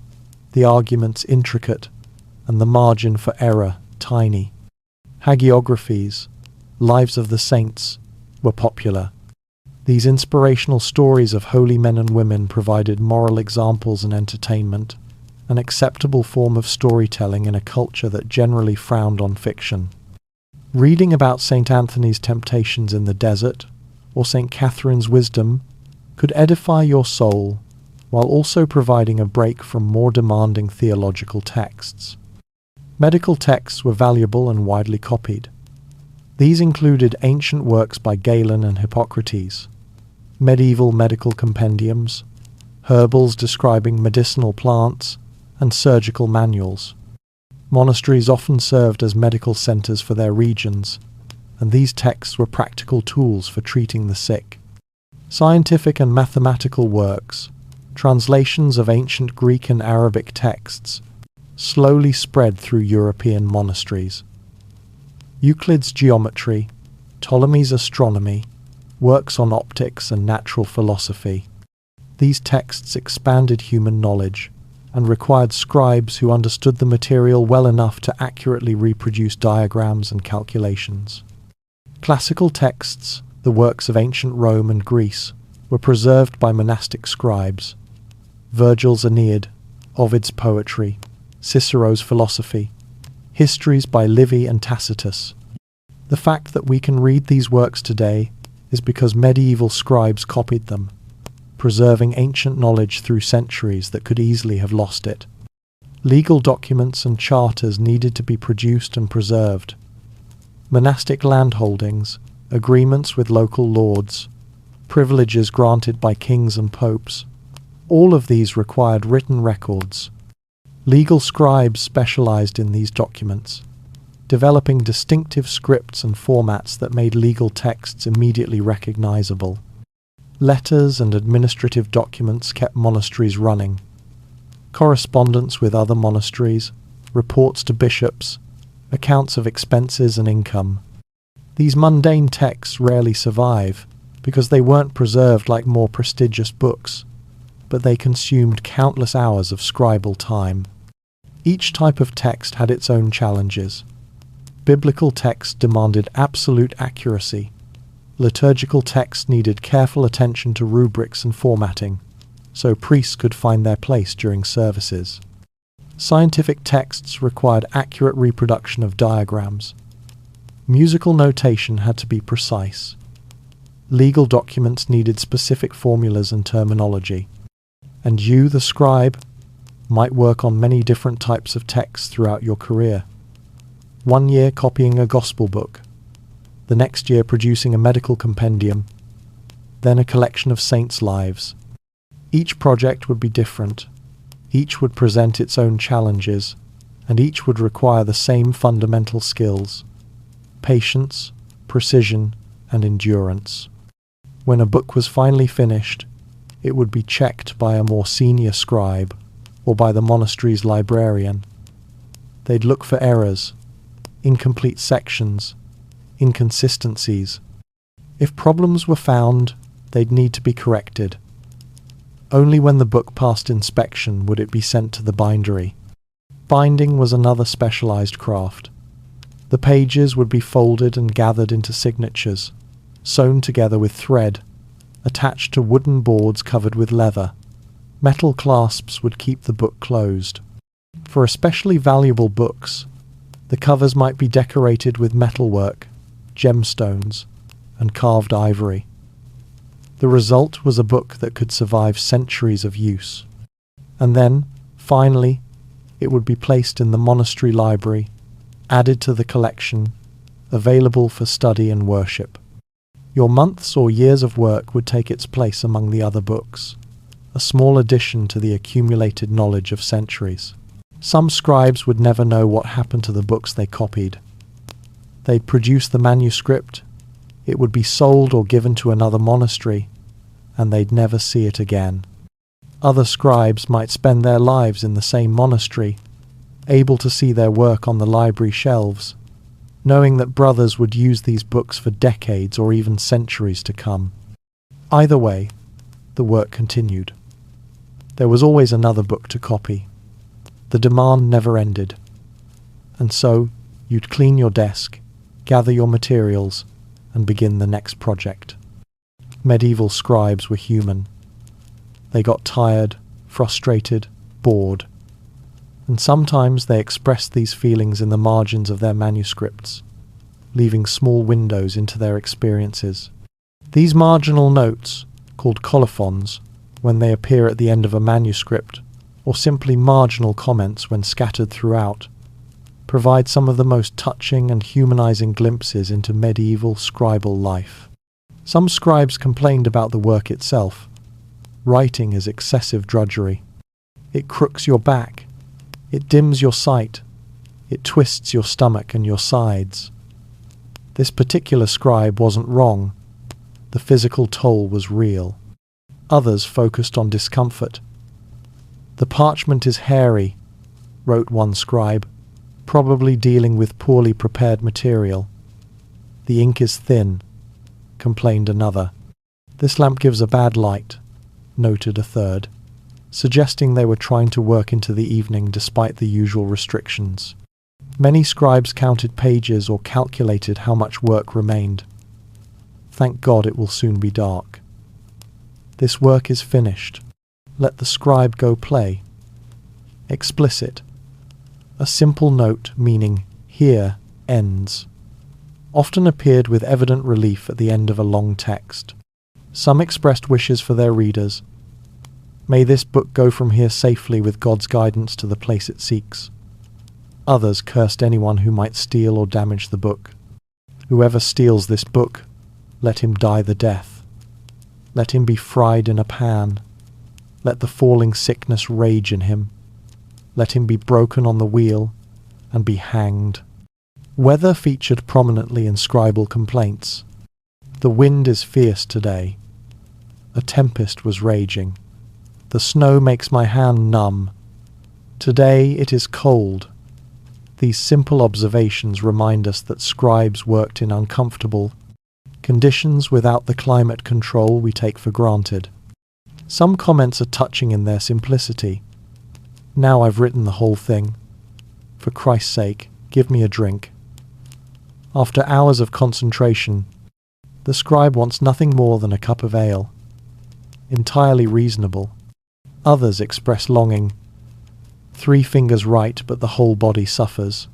the arguments intricate, and the margin for error tiny. Hagiographies, lives of the saints, were popular. These inspirational stories of holy men and women provided moral examples and entertainment, an acceptable form of storytelling in a culture that generally frowned on fiction. Reading about St. Anthony's temptations in the desert, or St. Catherine's wisdom, could edify your soul, while also providing a break from more demanding theological texts. Medical texts were valuable and widely copied. These included ancient works by Galen and Hippocrates, medieval medical compendiums, herbals describing medicinal plants, and surgical manuals. Monasteries often served as medical centers for their regions, and these texts were practical tools for treating the sick. Scientific and mathematical works, translations of ancient Greek and Arabic texts, slowly spread through European monasteries. Euclid's geometry, Ptolemy's astronomy, works on optics and natural philosophy. These texts expanded human knowledge and required scribes who understood the material well enough to accurately reproduce diagrams and calculations. Classical texts, the works of ancient Rome and Greece, were preserved by monastic scribes. Virgil's Aeneid, Ovid's poetry, Cicero's philosophy, histories by Livy and Tacitus. The fact that we can read these works today is because medieval scribes copied them, preserving ancient knowledge through centuries that could easily have lost it. Legal documents and charters needed to be produced and preserved. Monastic landholdings, agreements with local lords, privileges granted by kings and popes, all of these required written records. Legal scribes specialized in these documents, developing distinctive scripts and formats that made legal texts immediately recognizable. Letters and administrative documents kept monasteries running. Correspondence with other monasteries, reports to bishops, accounts of expenses and income. These mundane texts rarely survive because they weren't preserved like more prestigious books, but they consumed countless hours of scribal time. Each type of text had its own challenges. Biblical text demanded absolute accuracy. Liturgical texts needed careful attention to rubrics and formatting, so priests could find their place during services. Scientific texts required accurate reproduction of diagrams. Musical notation had to be precise. Legal documents needed specific formulas and terminology. And you, the scribe, might work on many different types of texts throughout your career. 1 year copying a gospel book, the next year producing a medical compendium, then a collection of saints' lives. Each project would be different, each would present its own challenges, and each would require the same fundamental skills: patience, precision, and endurance. When a book was finally finished, it would be checked by a more senior scribe or by the monastery's librarian. They'd look for errors, incomplete sections, inconsistencies. If problems were found, they'd need to be corrected. Only when the book passed inspection would it be sent to the bindery. Binding was another specialized craft. The pages would be folded and gathered into signatures, sewn together with thread, attached to wooden boards covered with leather. Metal clasps would keep the book closed. For especially valuable books, the covers might be decorated with metalwork, gemstones, and carved ivory. The result was a book that could survive centuries of use. And then, finally, it would be placed in the monastery library, added to the collection, available for study and worship. Your months or years of work would take its place among the other books, a small addition to the accumulated knowledge of centuries. Some scribes would never know what happened to the books they copied. They'd produce the manuscript, it would be sold or given to another monastery, and they'd never see it again. Other scribes might spend their lives in the same monastery, able to see their work on the library shelves, knowing that brothers would use these books for decades or even centuries to come. Either way, the work continued. There was always another book to copy. The demand never ended. And so, you'd clean your desk, gather your materials, and begin the next project. Medieval scribes were human. They got tired, frustrated, bored. And sometimes they expressed these feelings in the margins of their manuscripts, leaving small windows into their experiences. These marginal notes, called colophons, when they appear at the end of a manuscript, or simply marginal comments when scattered throughout, provide some of the most touching and humanizing glimpses into medieval scribal life. Some scribes complained about the work itself. Writing is excessive drudgery. It crooks your back. It dims your sight. It twists your stomach and your sides. This particular scribe wasn't wrong. The physical toll was real. Others focused on discomfort. "The parchment is hairy," wrote one scribe, probably dealing with poorly prepared material. "The ink is thin," complained another. "This lamp gives a bad light," noted a third, suggesting they were trying to work into the evening despite the usual restrictions. Many scribes counted pages or calculated how much work remained. "Thank God it will soon be dark. This work is finished. Let the scribe go play." Explicit. A simple note meaning "here ends" often appeared with evident relief at the end of a long text. Some expressed wishes for their readers. "May this book go from here safely with God's guidance to the place it seeks." Others cursed anyone who might steal or damage the book. "Whoever steals this book, let him die the death. Let him be fried in a pan. Let the falling sickness rage in him. Let him be broken on the wheel and be hanged." Weather featured prominently in scribal complaints. "The wind is fierce today. A tempest was raging. The snow makes my hand numb. Today it is cold." These simple observations remind us that scribes worked in uncomfortable conditions without the climate control we take for granted. Some comments are touching in their simplicity. "Now I've written the whole thing. For Christ's sake, give me a drink." After hours of concentration, the scribe wants nothing more than a cup of ale. Entirely reasonable. Others express longing. "3 fingers write, but the whole body suffers."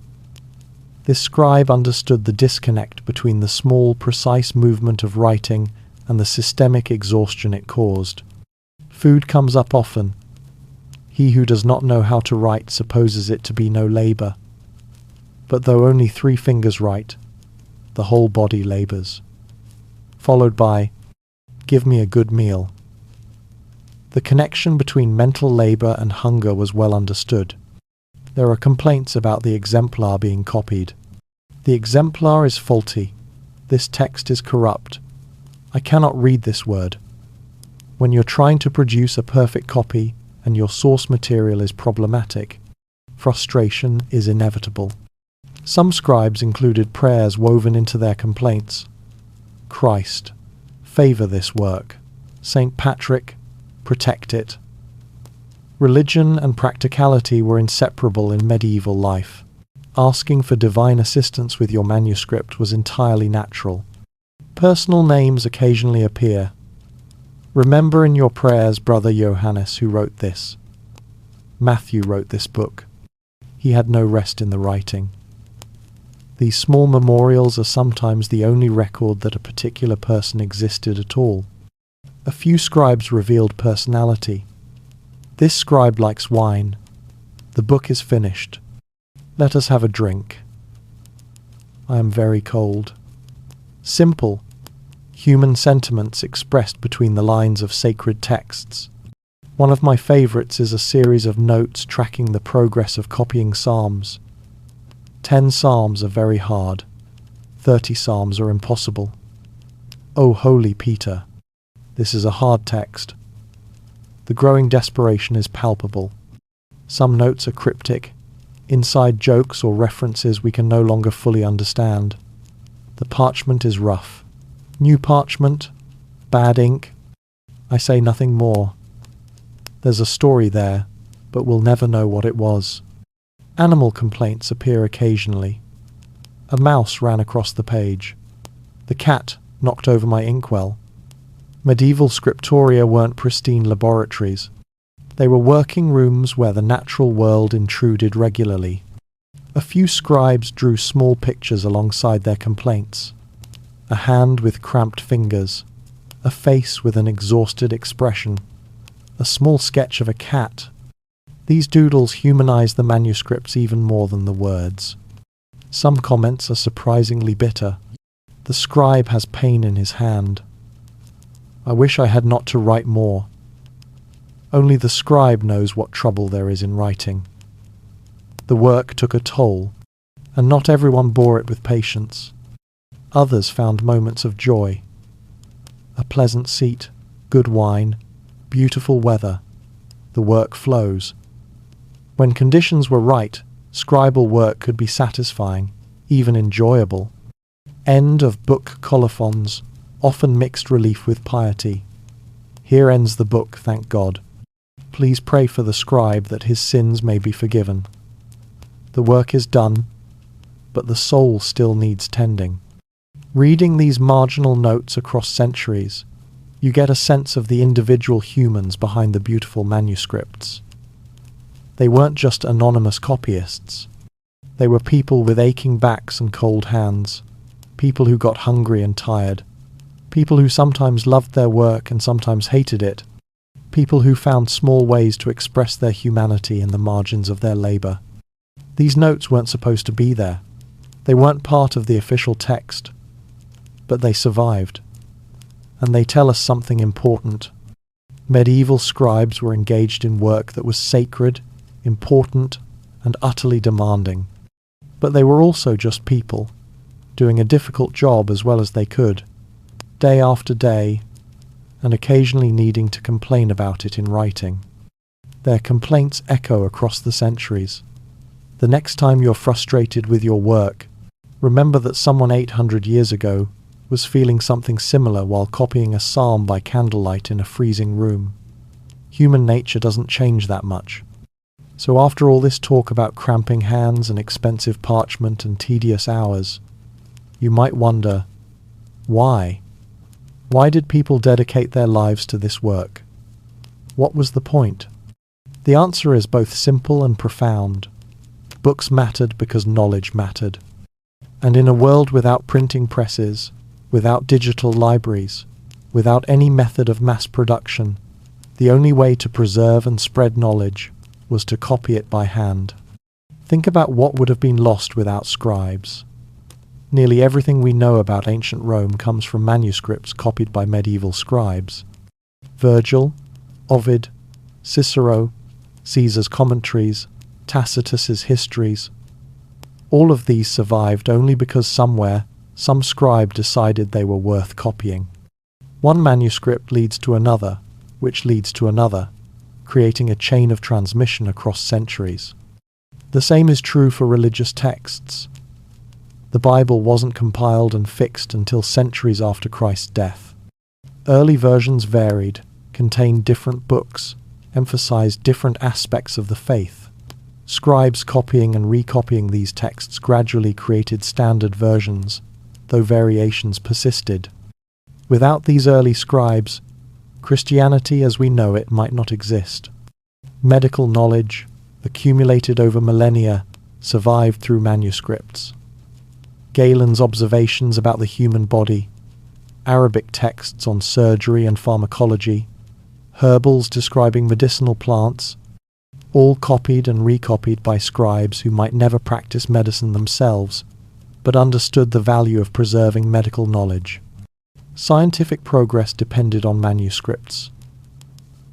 This scribe understood the disconnect between the small, precise movement of writing and the systemic exhaustion it caused. Food comes up often. He who does not know how to write supposes it to be no labour. But though only 3 fingers write, the whole body labours. Followed by, "Give me a good meal." The connection between mental labour and hunger was well understood. There are complaints about the exemplar being copied. "The exemplar is faulty. This text is corrupt. I cannot read this word." When you're trying to produce a perfect copy and your source material is problematic, frustration is inevitable. Some scribes included prayers woven into their complaints. "Christ, favour this work. St. Patrick, protect it." Religion and practicality were inseparable in medieval life. Asking for divine assistance with your manuscript was entirely natural. Personal names occasionally appear. "Remember in your prayers Brother Johannes who wrote this. Matthew wrote this book. He had no rest in the writing." These small memorials are sometimes the only record that a particular person existed at all. A few scribes revealed personality. "This scribe likes wine. The book is finished. Let us have a drink. I am very cold." Simple, human sentiments expressed between the lines of sacred texts. One of my favourites is a series of notes tracking the progress of copying psalms. 10 psalms are very hard. 30 psalms are impossible. "O holy Peter, this is a hard text." The growing desperation is palpable. Some notes are cryptic, inside jokes or references we can no longer fully understand. The parchment is rough. New parchment, bad ink. I say nothing more. There's a story there, but we'll never know what it was. Animal complaints appear occasionally. A mouse ran across the page. The cat knocked over my inkwell. Medieval scriptoria weren't pristine laboratories. They were working rooms where the natural world intruded regularly. A few scribes drew small pictures alongside their complaints. A hand with cramped fingers. A face with an exhausted expression. a small sketch of a cat. These doodles humanize the manuscripts even more than the words. Some comments are surprisingly bitter. The scribe has pain in his hand. I wish I had not to write more. Only the scribe knows what trouble there is in writing. The work took a toll, and not everyone bore it with patience. Others found moments of joy. A pleasant seat, good wine, beautiful weather. The work flows. When conditions were right, scribal work could be satisfying, even enjoyable. End of book colophons, often mixed relief with piety. Here ends the book, thank God. Please pray for the scribe that his sins may be forgiven. The work is done, but the soul still needs tending. Reading these marginal notes across centuries, you get a sense of the individual humans behind the beautiful manuscripts. They weren't just anonymous copyists. They were people with aching backs and cold hands, people who got hungry and tired, people who sometimes loved their work and sometimes hated it, people who found small ways to express their humanity in the margins of their labor. These notes weren't supposed to be there. They weren't part of the official text, but they survived. And they tell us something important. Medieval scribes were engaged in work that was sacred, important, and utterly demanding. But they were also just people, doing a difficult job as well as they could, day after day, and occasionally needing to complain about it in writing. Their complaints echo across the centuries. The next time you're frustrated with your work, remember that someone 800 years ago was feeling something similar while copying a psalm by candlelight in a freezing room. Human nature doesn't change that much. So after all this talk about cramping hands and expensive parchment and tedious hours, you might wonder, why? Why did people dedicate their lives to this work? What was the point? The answer is both simple and profound. Books mattered because knowledge mattered. And in a world without printing presses, without digital libraries, without any method of mass production, the only way to preserve and spread knowledge was to copy it by hand. Think about what would have been lost without scribes. Nearly everything we know about ancient Rome comes from manuscripts copied by medieval scribes. Virgil, Ovid, Cicero, Caesar's commentaries, Tacitus's histories. All of these survived only because somewhere, some scribe decided they were worth copying. One manuscript leads to another, which leads to another, creating a chain of transmission across centuries. The same is true for religious texts. The Bible wasn't compiled and fixed until centuries after Christ's death. Early versions varied, contained different books, emphasized different aspects of the faith. Scribes copying and recopying these texts gradually created standard versions, though variations persisted. Without these early scribes, Christianity as we know it might not exist. Medical knowledge, accumulated over millennia, survived through manuscripts. Galen's observations about the human body, Arabic texts on surgery and pharmacology, herbals describing medicinal plants, all copied and recopied by scribes who might never practice medicine themselves, but understood the value of preserving medical knowledge. Scientific progress depended on manuscripts.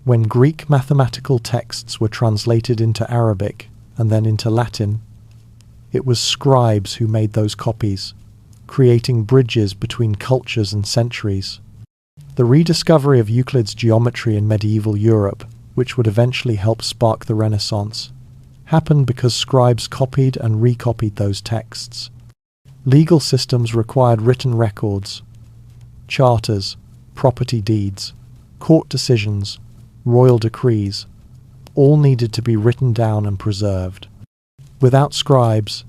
When Greek mathematical texts were translated into Arabic and then into Latin, it was scribes who made those copies, creating bridges between cultures and centuries. The rediscovery of Euclid's geometry in medieval Europe, which would eventually help spark the Renaissance, happened because scribes copied and recopied those texts. Legal systems required written records, charters, property deeds, court decisions, royal decrees, all needed to be written down and preserved. Without scribes,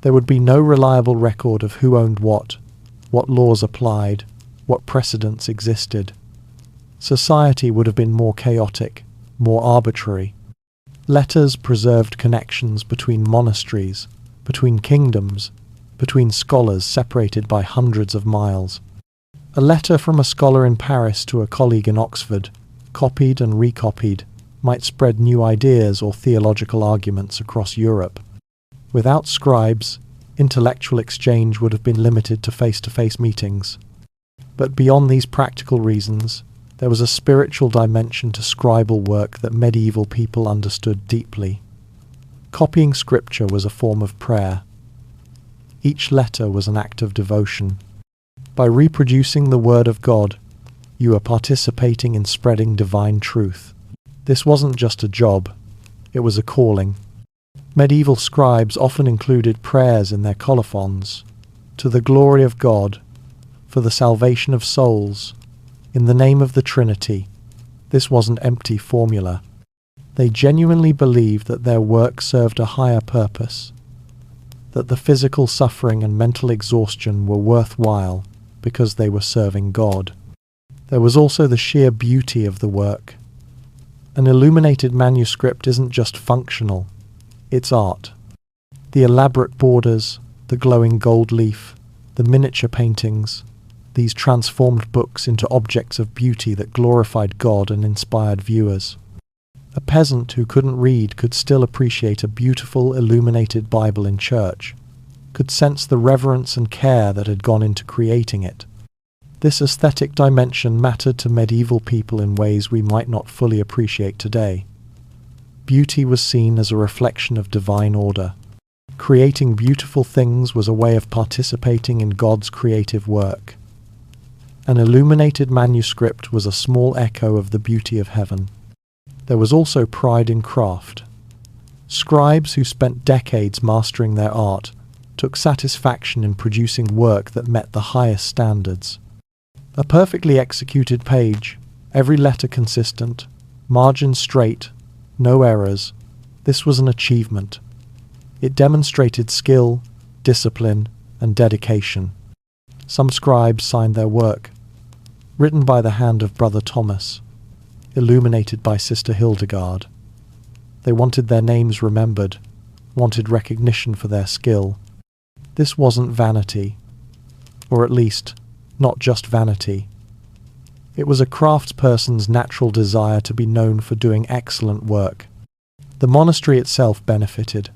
there would be no reliable record of who owned what laws applied, what precedents existed. Society would have been more chaotic, more arbitrary. Letters preserved connections between monasteries, between kingdoms, between scholars separated by hundreds of miles. A letter from a scholar in Paris to a colleague in Oxford copied and recopied, might spread new ideas or theological arguments across Europe. Without scribes, intellectual exchange would have been limited to face-to-face meetings. But beyond these practical reasons, there was a spiritual dimension to scribal work that medieval people understood deeply. Copying scripture was a form of prayer. Each letter was an act of devotion. By reproducing the Word of God, you were participating in spreading divine truth. This wasn't just a job, it was a calling. Medieval scribes often included prayers in their colophons, to the glory of God, for the salvation of souls, in the name of the Trinity. This wasn't empty formula. They genuinely believed that their work served a higher purpose, that the physical suffering and mental exhaustion were worthwhile because they were serving God. There was also the sheer beauty of the work. An illuminated manuscript isn't just functional, it's art. The elaborate borders, the glowing gold leaf, the miniature paintings, these transformed books into objects of beauty that glorified God and inspired viewers. A peasant who couldn't read could still appreciate a beautiful illuminated Bible in church, could sense the reverence and care that had gone into creating it. This aesthetic dimension mattered to medieval people in ways we might not fully appreciate today. Beauty was seen as a reflection of divine order. Creating beautiful things was a way of participating in God's creative work. An illuminated manuscript was a small echo of the beauty of heaven. There was also pride in craft. Scribes who spent decades mastering their art took satisfaction in producing work that met the highest standards. A perfectly executed page, every letter consistent, margins straight, no errors. This was an achievement. It demonstrated skill, discipline, and dedication. Some scribes signed their work, written by the hand of Brother Thomas, illuminated by Sister Hildegard. They wanted their names remembered, wanted recognition for their skill. This wasn't vanity, or at least, not just vanity. It was a craftsperson's natural desire to be known for doing excellent work. The monastery itself benefited.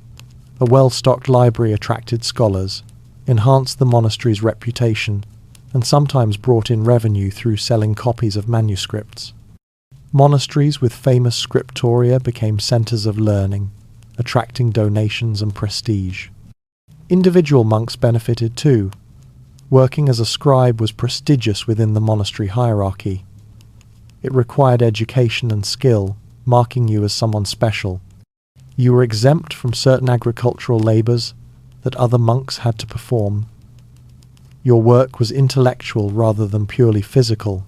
A well-stocked library attracted scholars, enhanced the monastery's reputation, and sometimes brought in revenue through selling copies of manuscripts. Monasteries with famous scriptoria became centers of learning, attracting donations and prestige. Individual monks benefited too. Working as a scribe was prestigious within the monastery hierarchy. It required education and skill, marking you as someone special. You were exempt from certain agricultural labours that other monks had to perform. Your work was intellectual rather than purely physical.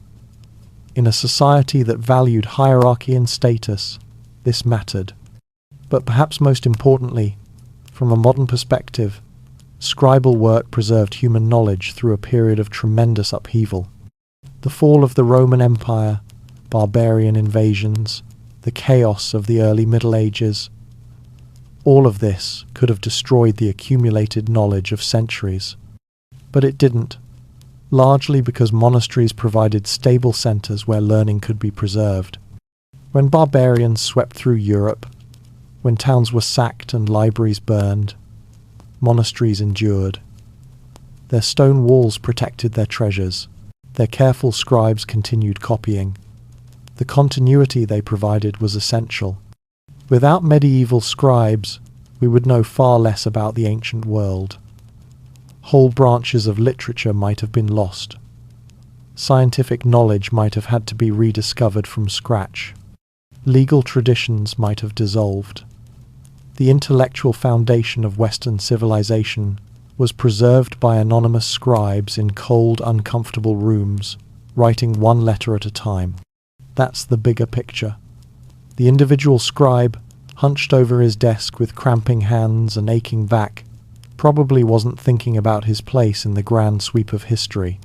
In a society that valued hierarchy and status, this mattered. But perhaps most importantly, from a modern perspective, scribal work preserved human knowledge through a period of tremendous upheaval. The fall of the Roman Empire, barbarian invasions, the chaos of the early Middle Ages, all of this could have destroyed the accumulated knowledge of centuries. But it didn't, largely because monasteries provided stable centers where learning could be preserved. When barbarians swept through Europe, when towns were sacked and libraries burned, monasteries endured. Their stone walls protected their treasures. Their careful scribes continued copying. The continuity they provided was essential. Without medieval scribes, we would know far less about the ancient world. Whole branches of literature might have been lost. Scientific knowledge might have had to be rediscovered from scratch. Legal traditions might have dissolved. The intellectual foundation of Western civilization was preserved by anonymous scribes in cold, uncomfortable rooms, writing one letter at a time. That's the bigger picture. The individual scribe, hunched over his desk with cramping hands and aching back, probably wasn't thinking about his place in the grand sweep of history.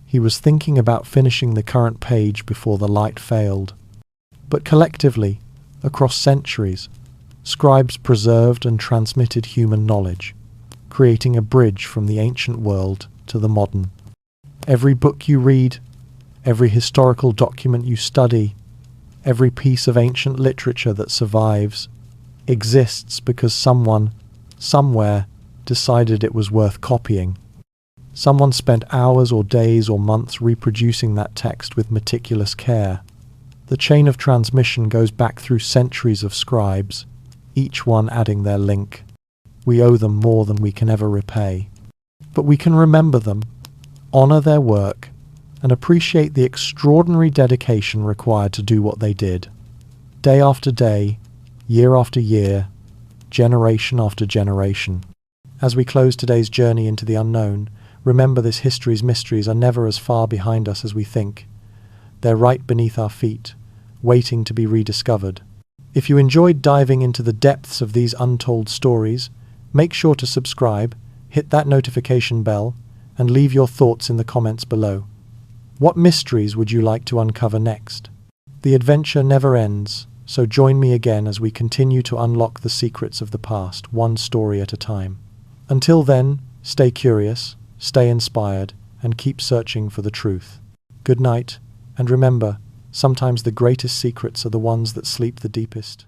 He was thinking about finishing the current page before the light failed. But collectively, across centuries, scribes preserved and transmitted human knowledge, creating a bridge from the ancient world to the modern. Every book you read, every historical document you study, Every piece of ancient literature that survives exists because someone, somewhere, decided it was worth copying. Someone spent hours or days or months reproducing that text with meticulous care. The chain of transmission goes back through centuries of scribes, each one adding their link. We owe them more than we can ever repay. But we can remember them, honor their work, and appreciate the extraordinary dedication required to do what they did. Day after day, year after year, generation after generation. As we close today's journey into the unknown, remember this history's mysteries are never as far behind us as we think. They're right beneath our feet, waiting to be rediscovered. If you enjoyed diving into the depths of these untold stories, make sure to subscribe, hit that notification bell, and leave your thoughts in the comments below. What mysteries would you like to uncover next? The adventure never ends, so join me again as we continue to unlock the secrets of the past, one story at a time. Until then, stay curious, stay inspired, and keep searching for the truth. Good night, and remember, sometimes the greatest secrets are the ones that sleep the deepest.